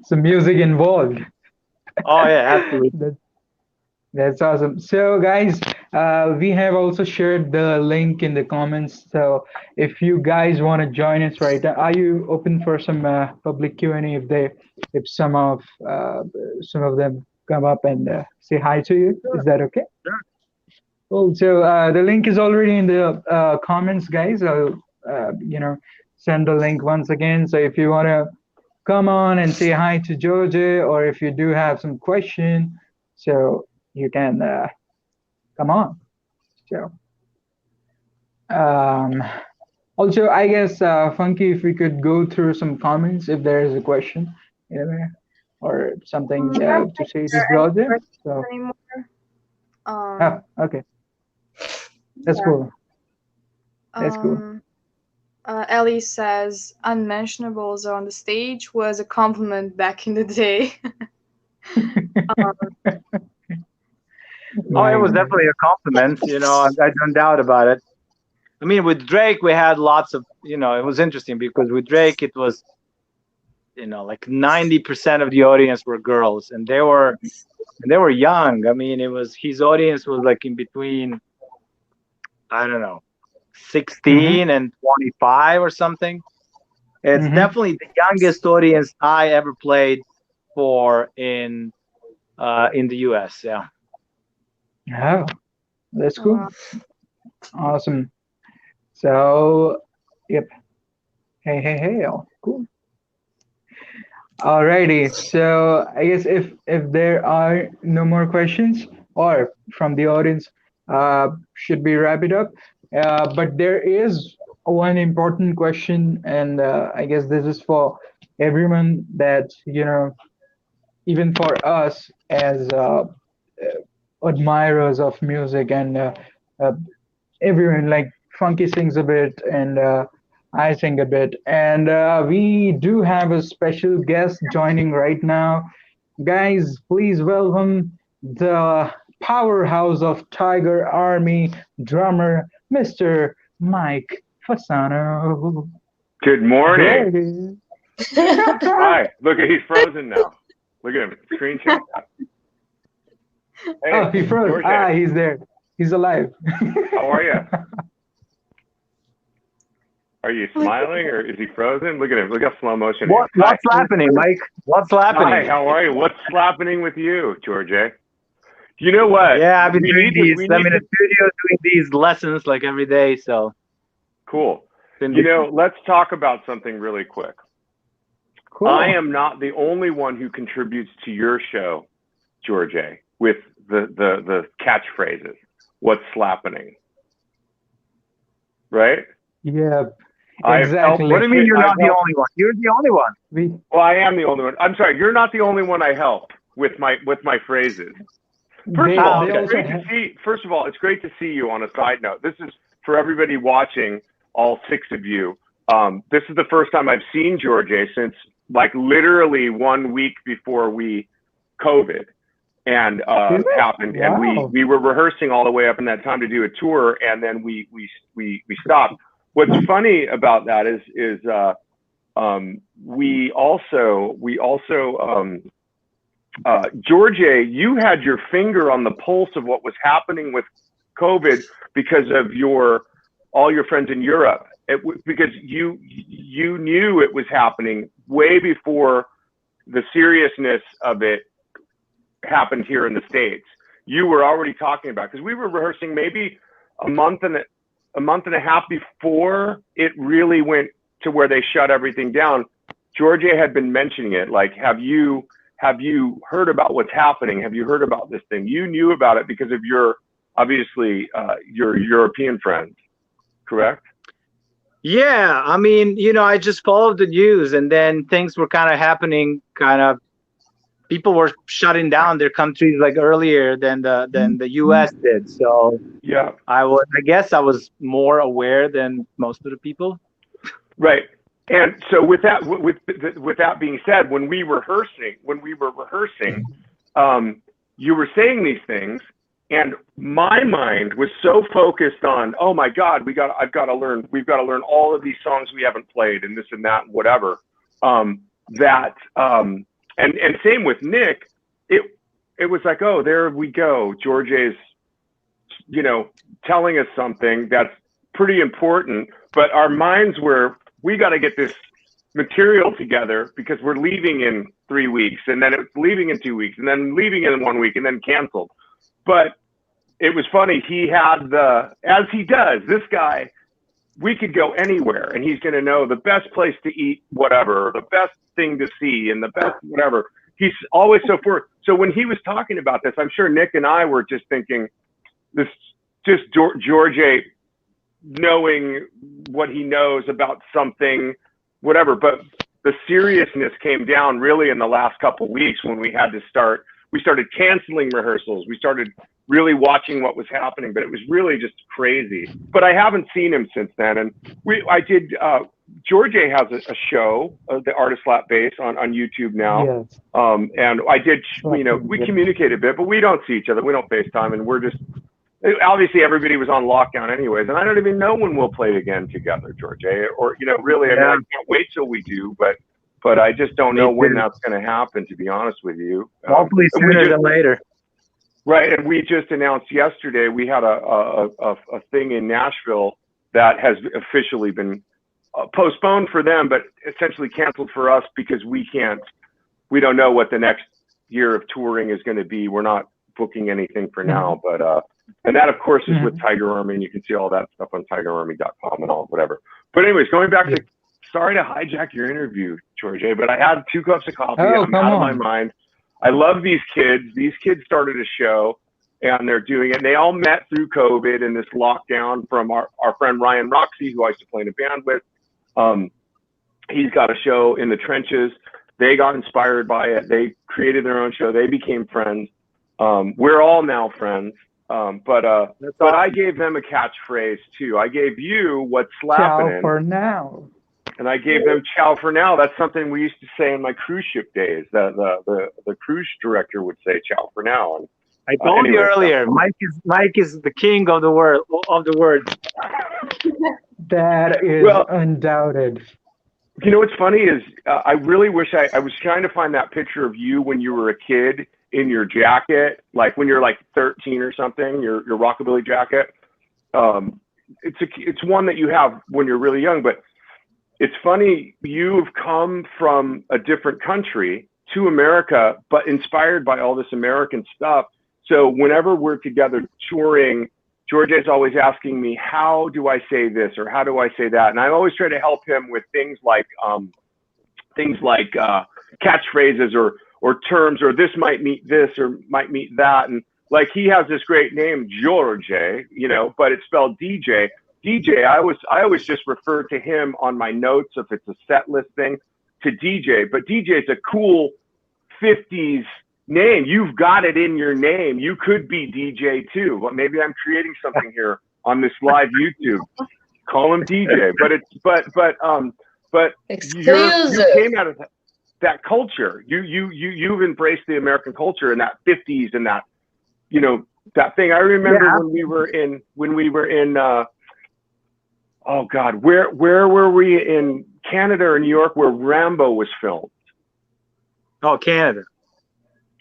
[SPEAKER 2] some music involved.
[SPEAKER 5] Oh yeah, absolutely.
[SPEAKER 2] That's awesome. So, guys, we have also shared the link in the comments. So, if you guys want to join us right now, are you open for some public Q&A if some of them come up and say hi to you? Is that okay?
[SPEAKER 5] Sure.
[SPEAKER 2] Cool. So, the link is already in the comments, guys. I'll send the link once again. So, if you want to come on and say hi to Georgia, or if you do have some question, so you can come on. So, um, also, I guess, Funky, if we could go through some comments, if there is a question, you know, or something
[SPEAKER 3] I don't
[SPEAKER 2] to
[SPEAKER 3] think
[SPEAKER 2] say
[SPEAKER 3] there
[SPEAKER 2] to
[SPEAKER 3] are any
[SPEAKER 2] Georgia.
[SPEAKER 3] questions
[SPEAKER 2] So,
[SPEAKER 3] anymore.
[SPEAKER 2] oh, okay, that's
[SPEAKER 3] Yeah.
[SPEAKER 2] cool. That's cool.
[SPEAKER 3] Ellie says unmentionables on the stage was a compliment back in the day.
[SPEAKER 5] Oh, it was
[SPEAKER 2] Man.
[SPEAKER 5] definitely a compliment. You know, I don't doubt about it. I mean, with Drake, we had lots of, you know, it was interesting because with Drake, it was, you know, like 90% of the audience were girls, and they were young. I mean, it was his audience was like in between, I don't know, 16 and 25 or something. It's definitely the youngest audience I ever played for in the US. Yeah.
[SPEAKER 2] Oh, that's cool. Awesome. So, yep. Hey, oh, cool. Alrighty. So I guess if there are no more questions or from the audience, should we wrap it up? But there is one important question, and I guess this is for everyone that even for us as admirers of music and uh, everyone like Funky sings a bit and I sing a bit. And we do have a special guest joining right now. Guys, please welcome the powerhouse of Tiger Army drummer, Mr. Mike Fasano.
[SPEAKER 6] Good morning.
[SPEAKER 2] There he is.
[SPEAKER 6] Hi. Look, he's frozen now. Look at him. Screen shot. Hey,
[SPEAKER 2] Oh, he froze.
[SPEAKER 6] Djordje,
[SPEAKER 2] Ah, he's there. He's alive.
[SPEAKER 6] how are you? Are you smiling or is he frozen? Look at him. Look how slow motion he is.
[SPEAKER 5] What's happening, Mike? What's happening?
[SPEAKER 6] Hi, how are you? What's happening with you, Djordje? You know what?
[SPEAKER 5] Yeah, I've been doing these.
[SPEAKER 6] We
[SPEAKER 5] I'm
[SPEAKER 6] need
[SPEAKER 5] in the studio doing these lessons like every day. So
[SPEAKER 6] Cool. You know, let's talk about something really quick.
[SPEAKER 2] Cool.
[SPEAKER 6] I am not the only one who contributes to your show, Djordje, with the catchphrases. What's slappening? Right?
[SPEAKER 2] Yeah,
[SPEAKER 6] I've
[SPEAKER 2] exactly.
[SPEAKER 5] what do you mean you're not
[SPEAKER 6] I've
[SPEAKER 5] the
[SPEAKER 6] helped-
[SPEAKER 5] only one? You're the only one.
[SPEAKER 6] Well, I am the only one. I'm sorry, you're not the only one I help with my phrases. First of all, it's great to see. First of all, it's great to see you. On a side note, this is for everybody watching, all 6 of you. This is the first time I've seen Djordje since like literally 1 week before COVID and happened,
[SPEAKER 2] Wow.
[SPEAKER 6] and we were rehearsing all the way up in that time to do a tour, and then we stopped. What's funny about that is we also Djordje, you had your finger on the pulse of what was happening with COVID because of all your friends in Europe. Because you knew it was happening way before the seriousness of it happened here in the States. You were already talking about, because we were rehearsing maybe a month and a half before it really went to where they shut everything down. Djordje had been mentioning it, like, have you heard about what's happening? Have you heard about this thing? You knew about it because of your European friends, correct?
[SPEAKER 5] Yeah, I mean, I just followed the news, and then things were kind of happening. People were shutting down their countries like earlier than the U.S. did. So
[SPEAKER 6] yeah,
[SPEAKER 5] I guess I was more aware than most of the people.
[SPEAKER 6] Right. And so with that being said, when we were rehearsing, you were saying these things, and my mind was so focused on, oh my God, we've got to learn all of these songs we haven't played, and this and that and whatever. And same with Nick. It was like, oh, there we go. Djordje's, telling us something that's pretty important, but our minds were, we got to get this material together because we're leaving in 3 weeks, and then it's leaving in 2 weeks, and then leaving in 1 week, and then canceled. But it was funny. He had as he does, this guy, we could go anywhere and he's going to know the best place to eat, whatever, the best thing to see, and the best whatever. He's always so forward. So when he was talking about this, I'm sure Nick and I were just thinking, this just Djordje knowing what he knows about something, whatever. But the seriousness came down really in the last couple of weeks when we started canceling rehearsals. We started really watching what was happening, but it was really just crazy. But I haven't seen him since then. And Djordje has a show, the Artist Lap Bass on YouTube now.
[SPEAKER 2] Yes.
[SPEAKER 6] And I did, we communicate a bit, but we don't see each other. We don't FaceTime, and we're just, obviously everybody was on lockdown anyways. And I don't even know when we'll play again together, Djordje, or, really, I mean, I can't wait till we do, but I just don't know when that's going to happen, to be honest with you.
[SPEAKER 5] Hopefully sooner than later.
[SPEAKER 6] Right, and we just announced yesterday we had a thing in Nashville that has officially been postponed for them, but essentially canceled for us because we don't know what the next year of touring is going to be. We're not booking anything for now, but and that of course is with Tiger Army, and you can see all that stuff on tigerarmy.com and all whatever. But anyways, going back to, sorry to hijack your interview, Djordje, but I had 2 cups of coffee. I'm out of my mind. I love these kids. These kids started a show, and they're doing it. And they all met through COVID and this lockdown from our friend Ryan Roxy, who I used to play in a band with. He's got a show in the trenches. They got inspired by it. They created their own show. They became friends. We're all now friends. But I gave them a catchphrase too. I gave you what's slapping.
[SPEAKER 2] Ciao for now.
[SPEAKER 6] And I gave them ciao for now. That's something we used to say in my cruise ship days. The cruise director would say ciao for now. And
[SPEAKER 5] I told you earlier, Mike is the king of the words.
[SPEAKER 2] That is undoubted.
[SPEAKER 6] You know what's funny is I really wish I was trying to find that picture of you when you were a kid in your jacket, like when you're like 13 or something, your rockabilly jacket. It's one that you have when you're really young, but it's funny, you've come from a different country to America, but inspired by all this American stuff. So whenever we're together touring, Djordje's always asking me, how do I say this or how do I say that? And I always try to help him with things like catchphrases or terms, or this might meet this or might meet that. And like, he has this great name, Djordje, but it's spelled DJ. DJ, I always just refer to him on my notes if it's a set list thing to DJ, but DJ is a cool 50s name. You've got it in your name. You could be DJ too, but maybe I'm creating something here on this live YouTube. Call him DJ, but you came out of that culture. You've embraced the American culture and that 50s and that, that thing. I remember when we were in oh God, where were we in Canada or New York where Rambo was filmed.
[SPEAKER 5] Oh, Canada.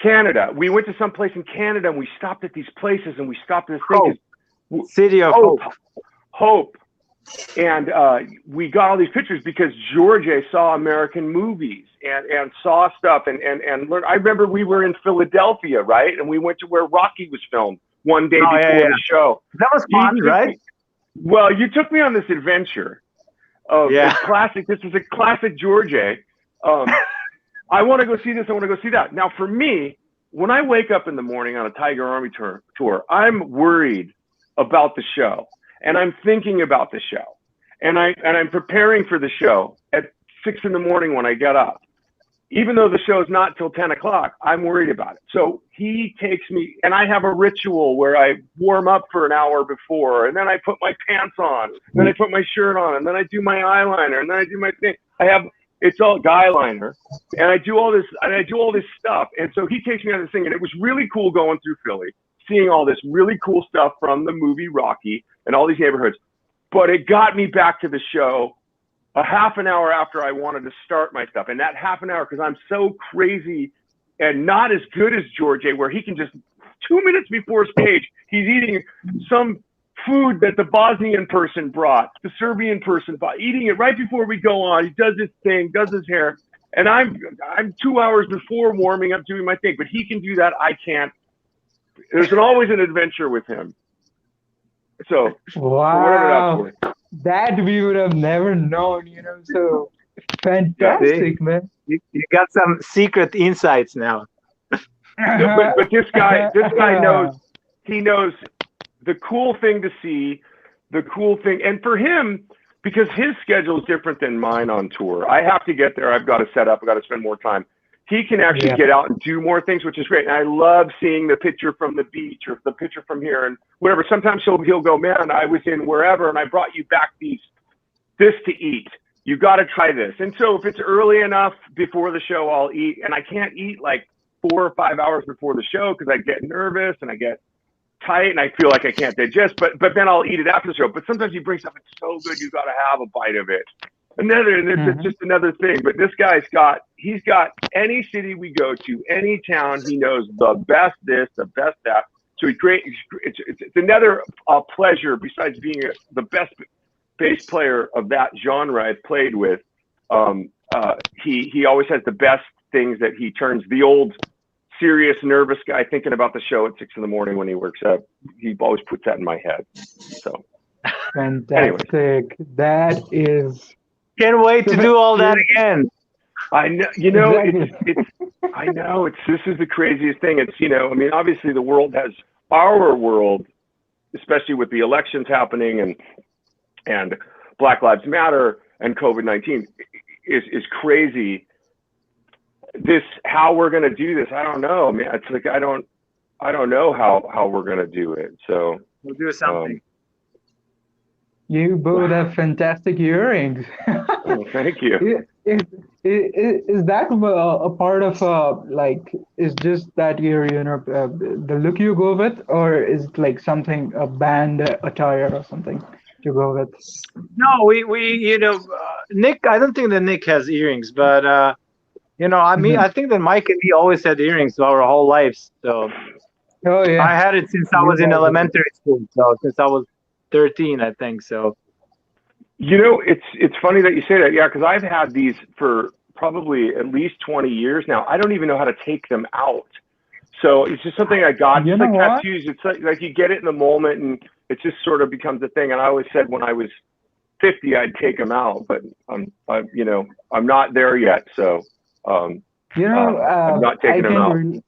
[SPEAKER 6] Canada. We went to some place in Canada and we stopped at these places and we stopped at this thing.
[SPEAKER 5] City of
[SPEAKER 6] Hope. Hope. And we got all these pictures because Djordje saw American movies and saw stuff and learned. I remember we were in Philadelphia, right? And we went to where Rocky was filmed one day before the show.
[SPEAKER 5] That was fun, right?
[SPEAKER 6] Well, you took me on this adventure. Classic. This is a classic Djordje. I want to go see this. I want to go see that. Now, for me, when I wake up in the morning on a Tiger Army tour, I'm worried about the show. And I'm thinking about the show, and I'm preparing for the show at 6 in the morning when I get up. Even though the show is not till 10 o'clock, I'm worried about it. So he takes me, and I have a ritual where I warm up for an hour before, and then I put my pants on, and then I put my shirt on, and then I do my eyeliner, and then I do my thing. It's all guy liner, and I do all this stuff. And so he takes me on this thing, and it was really cool going through Philly, seeing all this really cool stuff from the movie Rocky and all these neighborhoods. But it got me back to the show a half an hour after I wanted to start my stuff. And that half an hour, because I'm so crazy and not as good as Djordje, where he can just 2 minutes before stage, he's eating some food that the Bosnian person brought, the Serbian person brought, eating it right before we go on. He does his thing, does his hair. And I'm 2 hours before warming up doing my thing, but he can do that. I can't. There's always an adventure with him. So
[SPEAKER 2] wow, that we would have never known, so fantastic, man.
[SPEAKER 5] You got some secret insights now.
[SPEAKER 6] but this guy knows, he knows the cool thing to see, the cool thing. And for him, because his schedule is different than mine on tour, I have to get there. I've got to set up. I've got to spend more time. He can actually get out and do more things, which is great. And I love seeing the picture from the beach or the picture from here and whatever. Sometimes he'll go, man, I was in wherever and I brought you back this to eat. You got to try this. And so if it's early enough before the show, I'll eat. And I can't eat like 4 or 5 hours before the show because I get nervous and I get tight and I feel like I can't digest. But then I'll eat it after the show. But sometimes you bring something so good, you got to have a bite of it. It's just another thing. But this guy's he's got any city we go to, any town, he knows the best this, the best that. So he's great. It's another pleasure besides being the best bass player of that genre I've played with. He always has the best things that he turns the old serious, nervous guy thinking about the show at 6 in the morning when he works up. He always puts that in my head. So
[SPEAKER 2] fantastic. Anyways. That is.
[SPEAKER 5] Can't wait to do all that again.
[SPEAKER 6] I know, I know this is the craziest thing. It's, I mean, obviously the world has our world, especially with the elections happening and Black Lives Matter and COVID-19 is crazy. How we're going to do this, I don't know. I mean, it's like, I don't know how we're going to do it. So
[SPEAKER 5] we'll do something.
[SPEAKER 2] You both have fantastic earrings.
[SPEAKER 6] Oh, thank you.
[SPEAKER 2] Is that a part of is just that the look you go with, or is it like something, a band attire or something to go with?
[SPEAKER 5] No, we Nick, I don't think that Nick has earrings, but I mean, I think that Mike and me always had earrings our whole lives. So I had it since I was in elementary school. So since I was 13, I think so.
[SPEAKER 6] It's funny that you say that. Yeah, because I've had these for probably at least 20 years now. I don't even know how to take them out. So it's just something I got. It's like tattoos. It's like you get it in the moment, and it just sort of becomes a thing. And I always said when I was 50, I'd take them out, but I'm not there yet. So I'm not taking them out.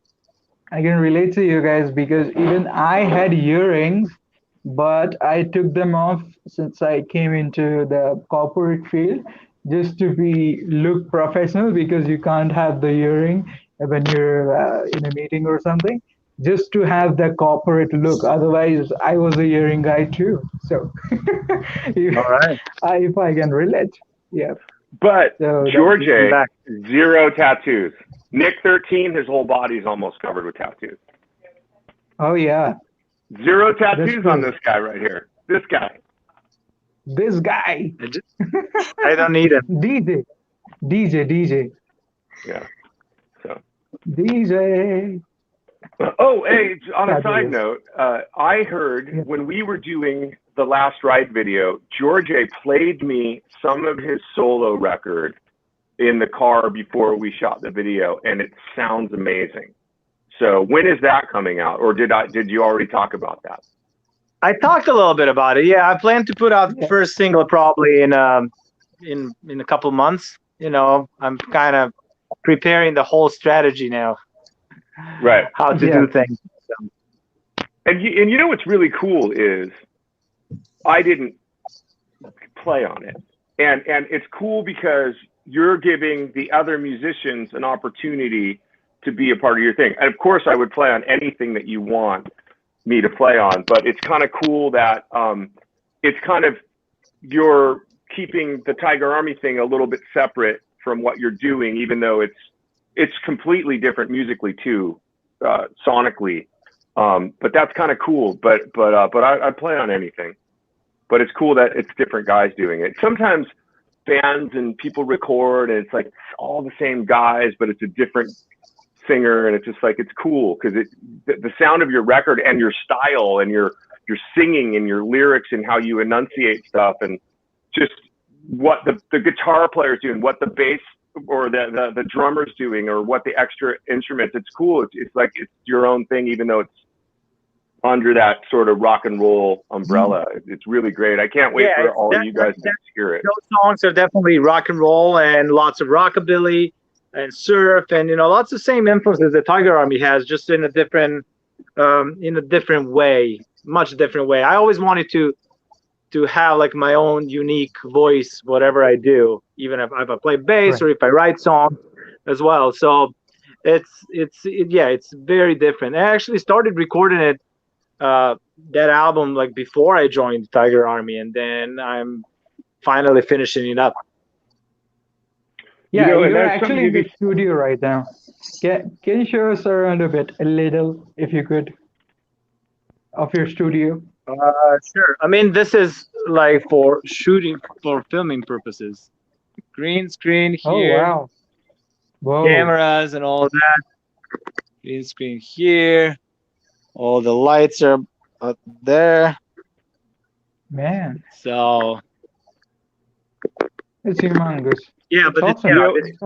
[SPEAKER 2] I can relate to you guys because even I had earrings, but I took them off since I came into the corporate field just to look professional, because you can't have the earring when you're in a meeting or something, just to have the corporate look. Otherwise, I was a earring guy too. So
[SPEAKER 5] all right,
[SPEAKER 2] if I can relate. Yeah.
[SPEAKER 6] But Djordje, 0 tattoos. Nick 13, his whole body's almost covered with tattoos.
[SPEAKER 2] Oh yeah.
[SPEAKER 6] 0 tattoos on this guy right here. This guy.
[SPEAKER 2] This guy.
[SPEAKER 5] I don't need him.
[SPEAKER 2] DJ.
[SPEAKER 6] Yeah. So.
[SPEAKER 2] DJ.
[SPEAKER 6] Oh, hey, on a side note, I heard when we were doing the Last Ride video, Djordje played me some of his solo record in the car before we shot the video, and it sounds amazing. So when is that coming out, or did you already talk about that?
[SPEAKER 5] I talked a little bit about it. Yeah, I plan to put out the first single probably in a couple months. You know, I'm kind of preparing the whole strategy now.
[SPEAKER 6] Right.
[SPEAKER 5] How to do things. So.
[SPEAKER 6] And you know what's really cool is I didn't play on it, and it's cool because you're giving the other musicians an opportunity to be a part of your thing. And of course, I would play on anything that you want me to play on, but it's kind of cool that it's kind of you're keeping the Tiger Army thing a little bit separate from what you're doing, even though it's completely different musically too, sonically. But that's kind of cool. But I play on anything. But it's cool that it's different guys doing it. Sometimes bands and people record and it's like all the same guys, but it's a different singer, and it's just like it's cool because the sound of your record and your style and your singing and your lyrics and how you enunciate stuff and just what the guitar player's doing, what the bass or the drummer's doing, or what the extra instruments. It's cool. It's like it's your own thing, even though it's under that sort of rock and roll umbrella. It's really great. I can't wait for all of you guys to hear it.
[SPEAKER 5] Those songs are definitely rock and roll and lots of rockabilly and surf and lots of same influences that Tiger Army has, just in a different way, much different way. I always wanted to have like my own unique voice, whatever I do, even if I play bass or if I write songs as well. So it's very different. I actually started recording it, that album, like before I joined Tiger Army, and then I'm finally finishing it up.
[SPEAKER 2] Yeah, you're actually in the studio right now. Can you show us around a little, if you could, of your studio?
[SPEAKER 5] Sure. I mean, this is like for shooting, for filming purposes. Green screen here.
[SPEAKER 2] Oh, wow. Whoa.
[SPEAKER 5] Cameras and all that. Green screen here. All the lights are up there.
[SPEAKER 2] Man.
[SPEAKER 5] So.
[SPEAKER 2] It's humongous.
[SPEAKER 5] Yeah, but it's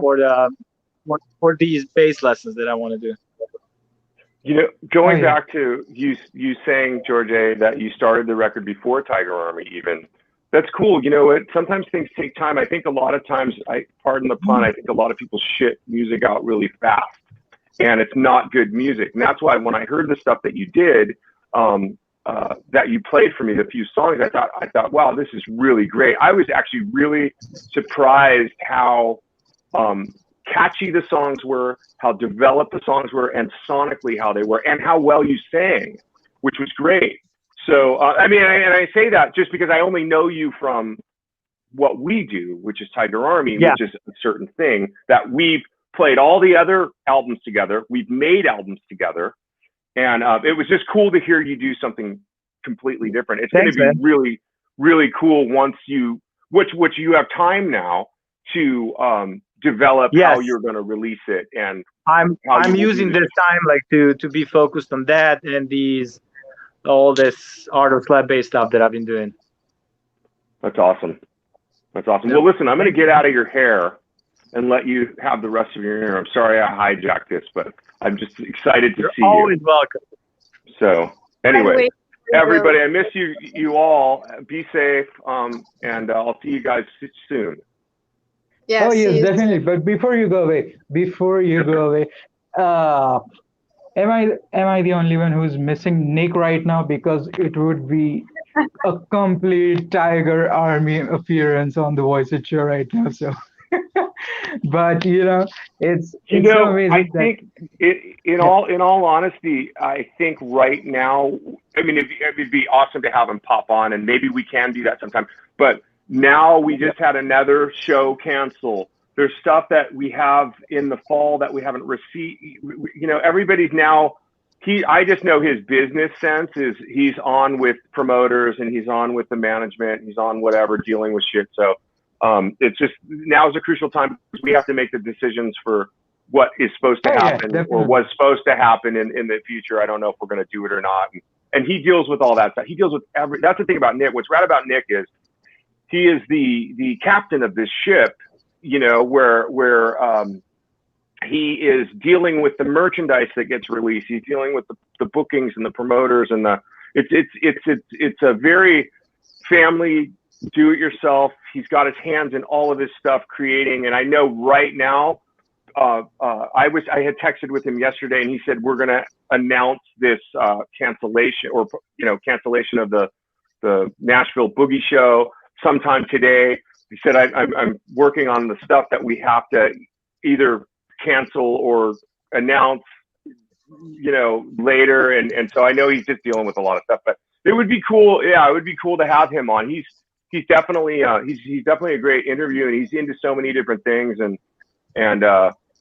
[SPEAKER 5] for these bass lessons that I want to do.
[SPEAKER 6] Going back to you saying, Djordje, that you started the record before Tiger Army even, that's cool. You know what? Sometimes things take time. I think a lot of times, pardon the pun, I think a lot of people shit music out really fast, and it's not good music. And that's why when I heard the stuff that you did, that you played for me, the few songs, I thought, wow, this is really great. I was actually really surprised how catchy the songs were, how developed the songs were, and sonically how they were, and how well you sang, which was great. So, I mean, and I say that just because I only know you from what we do, which is Tiger Army, which is a certain thing that we've played all the other albums together. We've made albums together. And it was just cool to hear you do something completely different. It's going to be really, really cool once which you have time now to develop how you're going to release it. And
[SPEAKER 5] I'm using this time like to be focused on that and all this art of slap bass stuff that I've been doing.
[SPEAKER 6] That's awesome. That's awesome. Well, listen, I'm going to get out of your hair and let you have the rest of your hair. I'm sorry I hijacked this, but I'm just excited to see you.
[SPEAKER 5] Always welcome.
[SPEAKER 6] So anyway, everybody, I miss you all. Be safe, and I'll see you guys soon.
[SPEAKER 3] Yeah,
[SPEAKER 2] oh yes, definitely. But before you go away, am I the only one who's missing Nick right now? Because it would be a complete Tiger Army appearance on the VoiceIt Show right now. So. But it's so amazing.
[SPEAKER 6] I think in all honesty, I think right now, I mean, it'd be awesome to have him pop on, and maybe we can do that sometime. But now we just had another show cancel. There's stuff that we have in the fall that we haven't received. Everybody's now I just know his business sense is he's on with promoters and he's on with the management. He's on whatever, dealing with shit. So it's just, now is a crucial time because we have to make the decisions for what is supposed to happen or was supposed to happen in the future. I don't know if we're going to do it or not. And he deals with all that stuff. He deals with that's the thing about Nick. What's rad about Nick is he is the captain of this ship, you know, where he is dealing with the merchandise that gets released. He's dealing with the bookings and the promoters and it's a very family do it yourself. He's got his hands in all of this stuff creating. And I know right now, I had texted with him yesterday and he said, we're going to announce this cancellation of the Nashville Boogie Show sometime today. He said, I'm working on the stuff that we have to either cancel or announce, you know, later. And so I know he's just dealing with a lot of stuff, but it would be cool. Yeah, it would be cool to have him on. He's definitely he's definitely a great interview, and he's into so many different things. And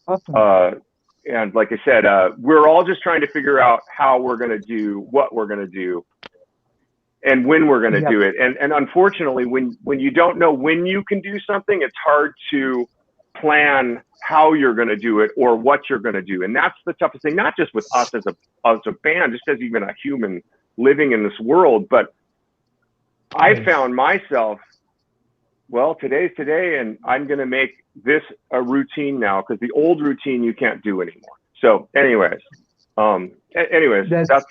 [SPEAKER 2] Awesome.
[SPEAKER 6] And like I said, we're all just trying to figure out how we're going to do what we're going to do and when we're going to do it. And unfortunately, when you don't know when you can do something, it's hard to plan how you're going to do it or what you're going to do. And that's the toughest thing, not just with us as a band, just as even a human living in this world. But I found myself, well, today's today, and I'm going to make this a routine now because the old routine you can't do anymore. So anyways, that's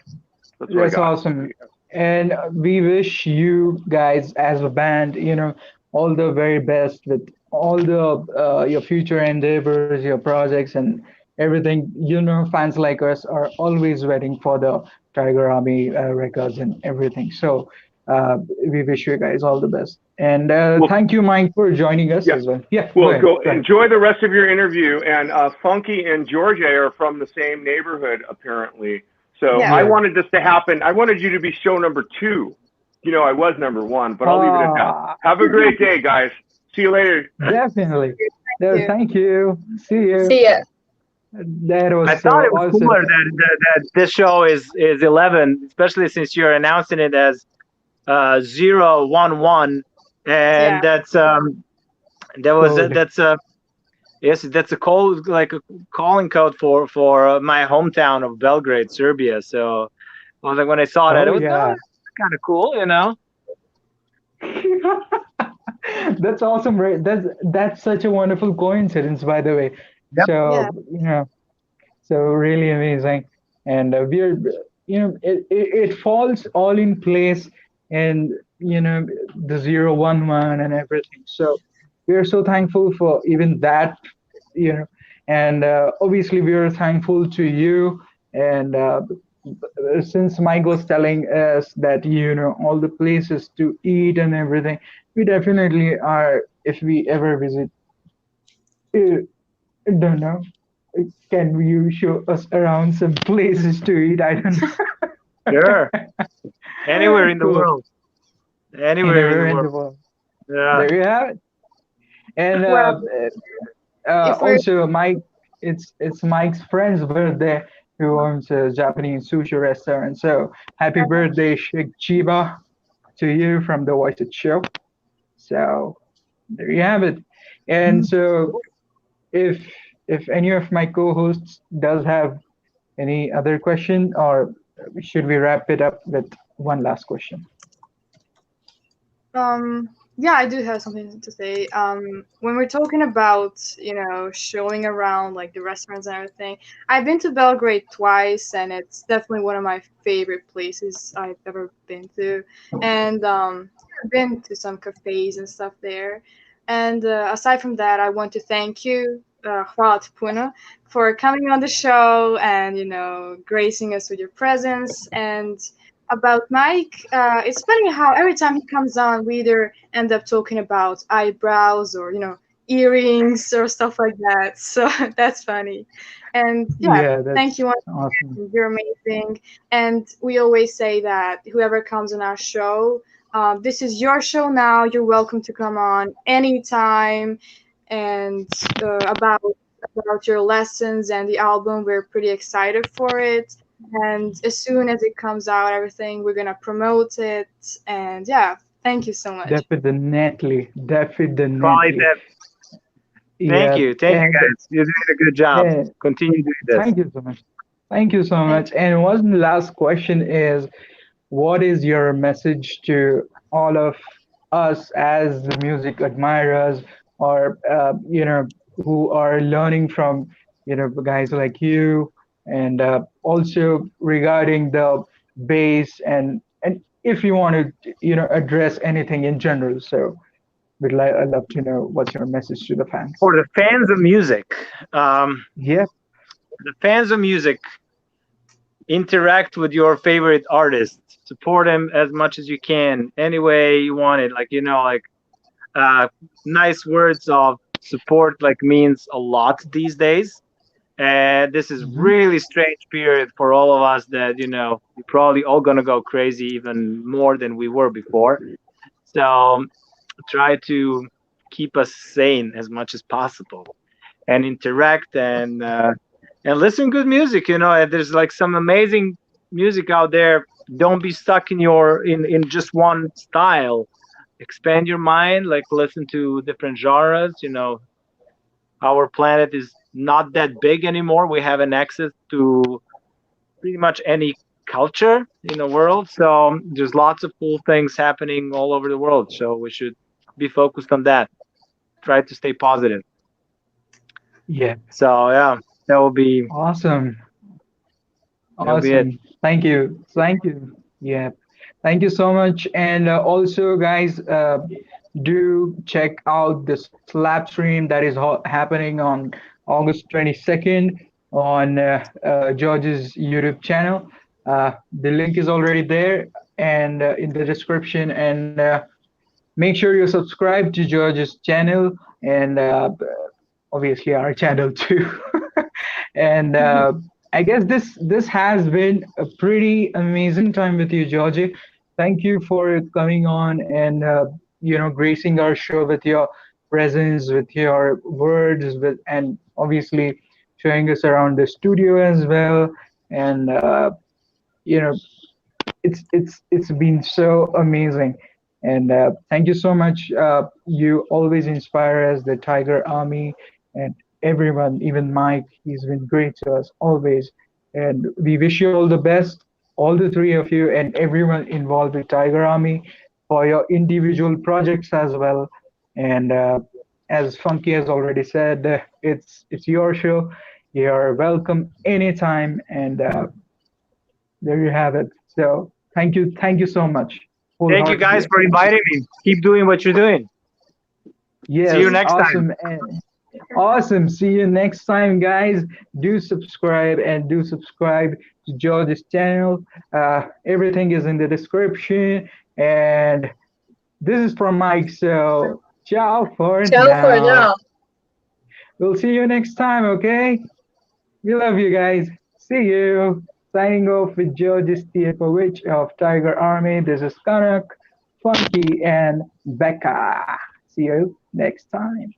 [SPEAKER 2] awesome. And we wish you guys as a band, you know, all the very best with all the your future endeavors, your projects, and everything. You know, fans like us are always waiting for the Tiger Army records and everything. So we wish you guys all the best. And thank you, Mike, for joining us as well. Yeah.
[SPEAKER 6] Well, go enjoy the rest of your interview. And Funky and Djordje are from the same neighborhood, apparently. So I wanted this to happen. I wanted you to be show number 2. You know, I was number 1, but I'll leave it at that. Have a great day, guys. See you later.
[SPEAKER 2] Definitely. Thank you. See you.
[SPEAKER 1] See ya.
[SPEAKER 2] That was
[SPEAKER 5] I thought it was
[SPEAKER 2] awesome.
[SPEAKER 5] cooler that this show is 11, especially since you're announcing it as 011, and that's a code, like a calling code for my hometown of Belgrade, Serbia. So I was like, when I saw that, it was kind of cool, you know.
[SPEAKER 2] That's awesome, right? That's such a wonderful coincidence, by the way.
[SPEAKER 5] Yep.
[SPEAKER 2] So you know, so really amazing, and we're, you know, it falls all in place, and you know, the 011 and everything. So we're so thankful for even that, you know, and obviously we're thankful to you. And since Mike was telling us that, you know, all the places to eat and everything, we definitely are. If we ever visit, don't know, can you show us around some places to eat? I don't know.
[SPEAKER 5] Sure. Anywhere in the world. Anywhere in the world. Yeah.
[SPEAKER 2] There you have it. And also, Mike, it's Mike's friend's birthday, who owns a Japanese sushi restaurant. So happy birthday, Sheikh Chiba, to you from the VoiceIt Show. So there you have it. And so if any of my co-hosts does have any other question, or should we wrap it up with one last question?
[SPEAKER 3] Yeah, I do have something to say. When we're talking about, you know, showing around like the restaurants and everything, I've been to Belgrade twice, and it's definitely one of my favorite places I've ever been to. And I've been to some cafes and stuff there. And aside from that, I want to thank you, hvala ti puno, for coming on the show and, you know, gracing us with your presence. And about Mike, it's funny how every time he comes on, we either end up talking about eyebrows or, you know, earrings or stuff like that. So that's funny. And thank you.
[SPEAKER 2] Awesome.
[SPEAKER 3] You're amazing. And we always say that whoever comes on our show, this is your show now. You're welcome to come on anytime. And about your lessons and the album, we're pretty excited for it. And as soon as it comes out, everything, we're gonna promote it. And yeah, thank you so much.
[SPEAKER 2] Definitely,
[SPEAKER 5] Probably
[SPEAKER 2] definitely.
[SPEAKER 5] that.
[SPEAKER 2] Yeah,
[SPEAKER 5] Thank you, guys. You're doing a good job.
[SPEAKER 2] and
[SPEAKER 5] Continue doing this.
[SPEAKER 2] thank you so much. Thank you so
[SPEAKER 3] Thank
[SPEAKER 2] much. And one last question is, what is your message to all of us as the music admirers, or who are learning from guys like you, and also regarding the bass, and if you want to address anything in general. So I'd love to know what's your message to the fans.
[SPEAKER 5] For the fans of music,
[SPEAKER 2] Yeah.
[SPEAKER 5] the fans of music, interact with your favorite artists. Support them as much as you can, any way you want it. Like uh, nice words of support like means a lot these days. And this is
[SPEAKER 2] Hmm.
[SPEAKER 5] really strange period for all of us that we're probably all gonna go crazy even more than we were before. So try to keep us sane as much as possible and interact and listen good music. And there's like some amazing music out there. Don't be stuck in just one style. Expand your mind, like listen to different genres. Our planet is not that big anymore. We have an access to pretty much any culture in the world. So there's lots of cool things happening all over the world. So we should be focused on that. Try to stay positive.
[SPEAKER 2] Yeah.
[SPEAKER 5] So yeah, that will be
[SPEAKER 2] Awesome.
[SPEAKER 5] that'll be it.
[SPEAKER 2] Awesome. Thank you. Thank you. Yeah. Thank you so much. And also, guys, do check out this slap stream that is happening on August 22nd on George's YouTube channel. The link is already there and in the description. And make sure you subscribe to George's channel and obviously our channel too. And I guess this has been a pretty amazing time with you, Georgie. Thank you for coming on and gracing our show with your presence, with your words, and obviously showing us around the studio as well. And you know, it's been so amazing. And thank you so much. You always inspire us, the Tiger Army, and everyone, even Mike. He's been great to us always. And we wish you all the best, all the three of you, and everyone involved with Tiger Army for your individual projects as well. And as Funky has already said, it's your show. You're welcome anytime. And there you have it. So thank you so much,
[SPEAKER 5] Thank you guys
[SPEAKER 2] wholeheartedly.
[SPEAKER 5] for inviting me. Keep doing what you're doing. See you
[SPEAKER 2] Yes,
[SPEAKER 5] next time.
[SPEAKER 2] awesome and awesome. See you next time, guys. Do subscribe and do subscribe to George's channel. Everything is in the description. And this is from Mike. So ciao for
[SPEAKER 1] Ciao for
[SPEAKER 2] now.
[SPEAKER 1] now.
[SPEAKER 2] We'll see you next time. Okay. We love you guys. See you. Signing off with Djordje Stijepovic of Tiger Army. This is Kanak, Funky, and Becca. See you next time.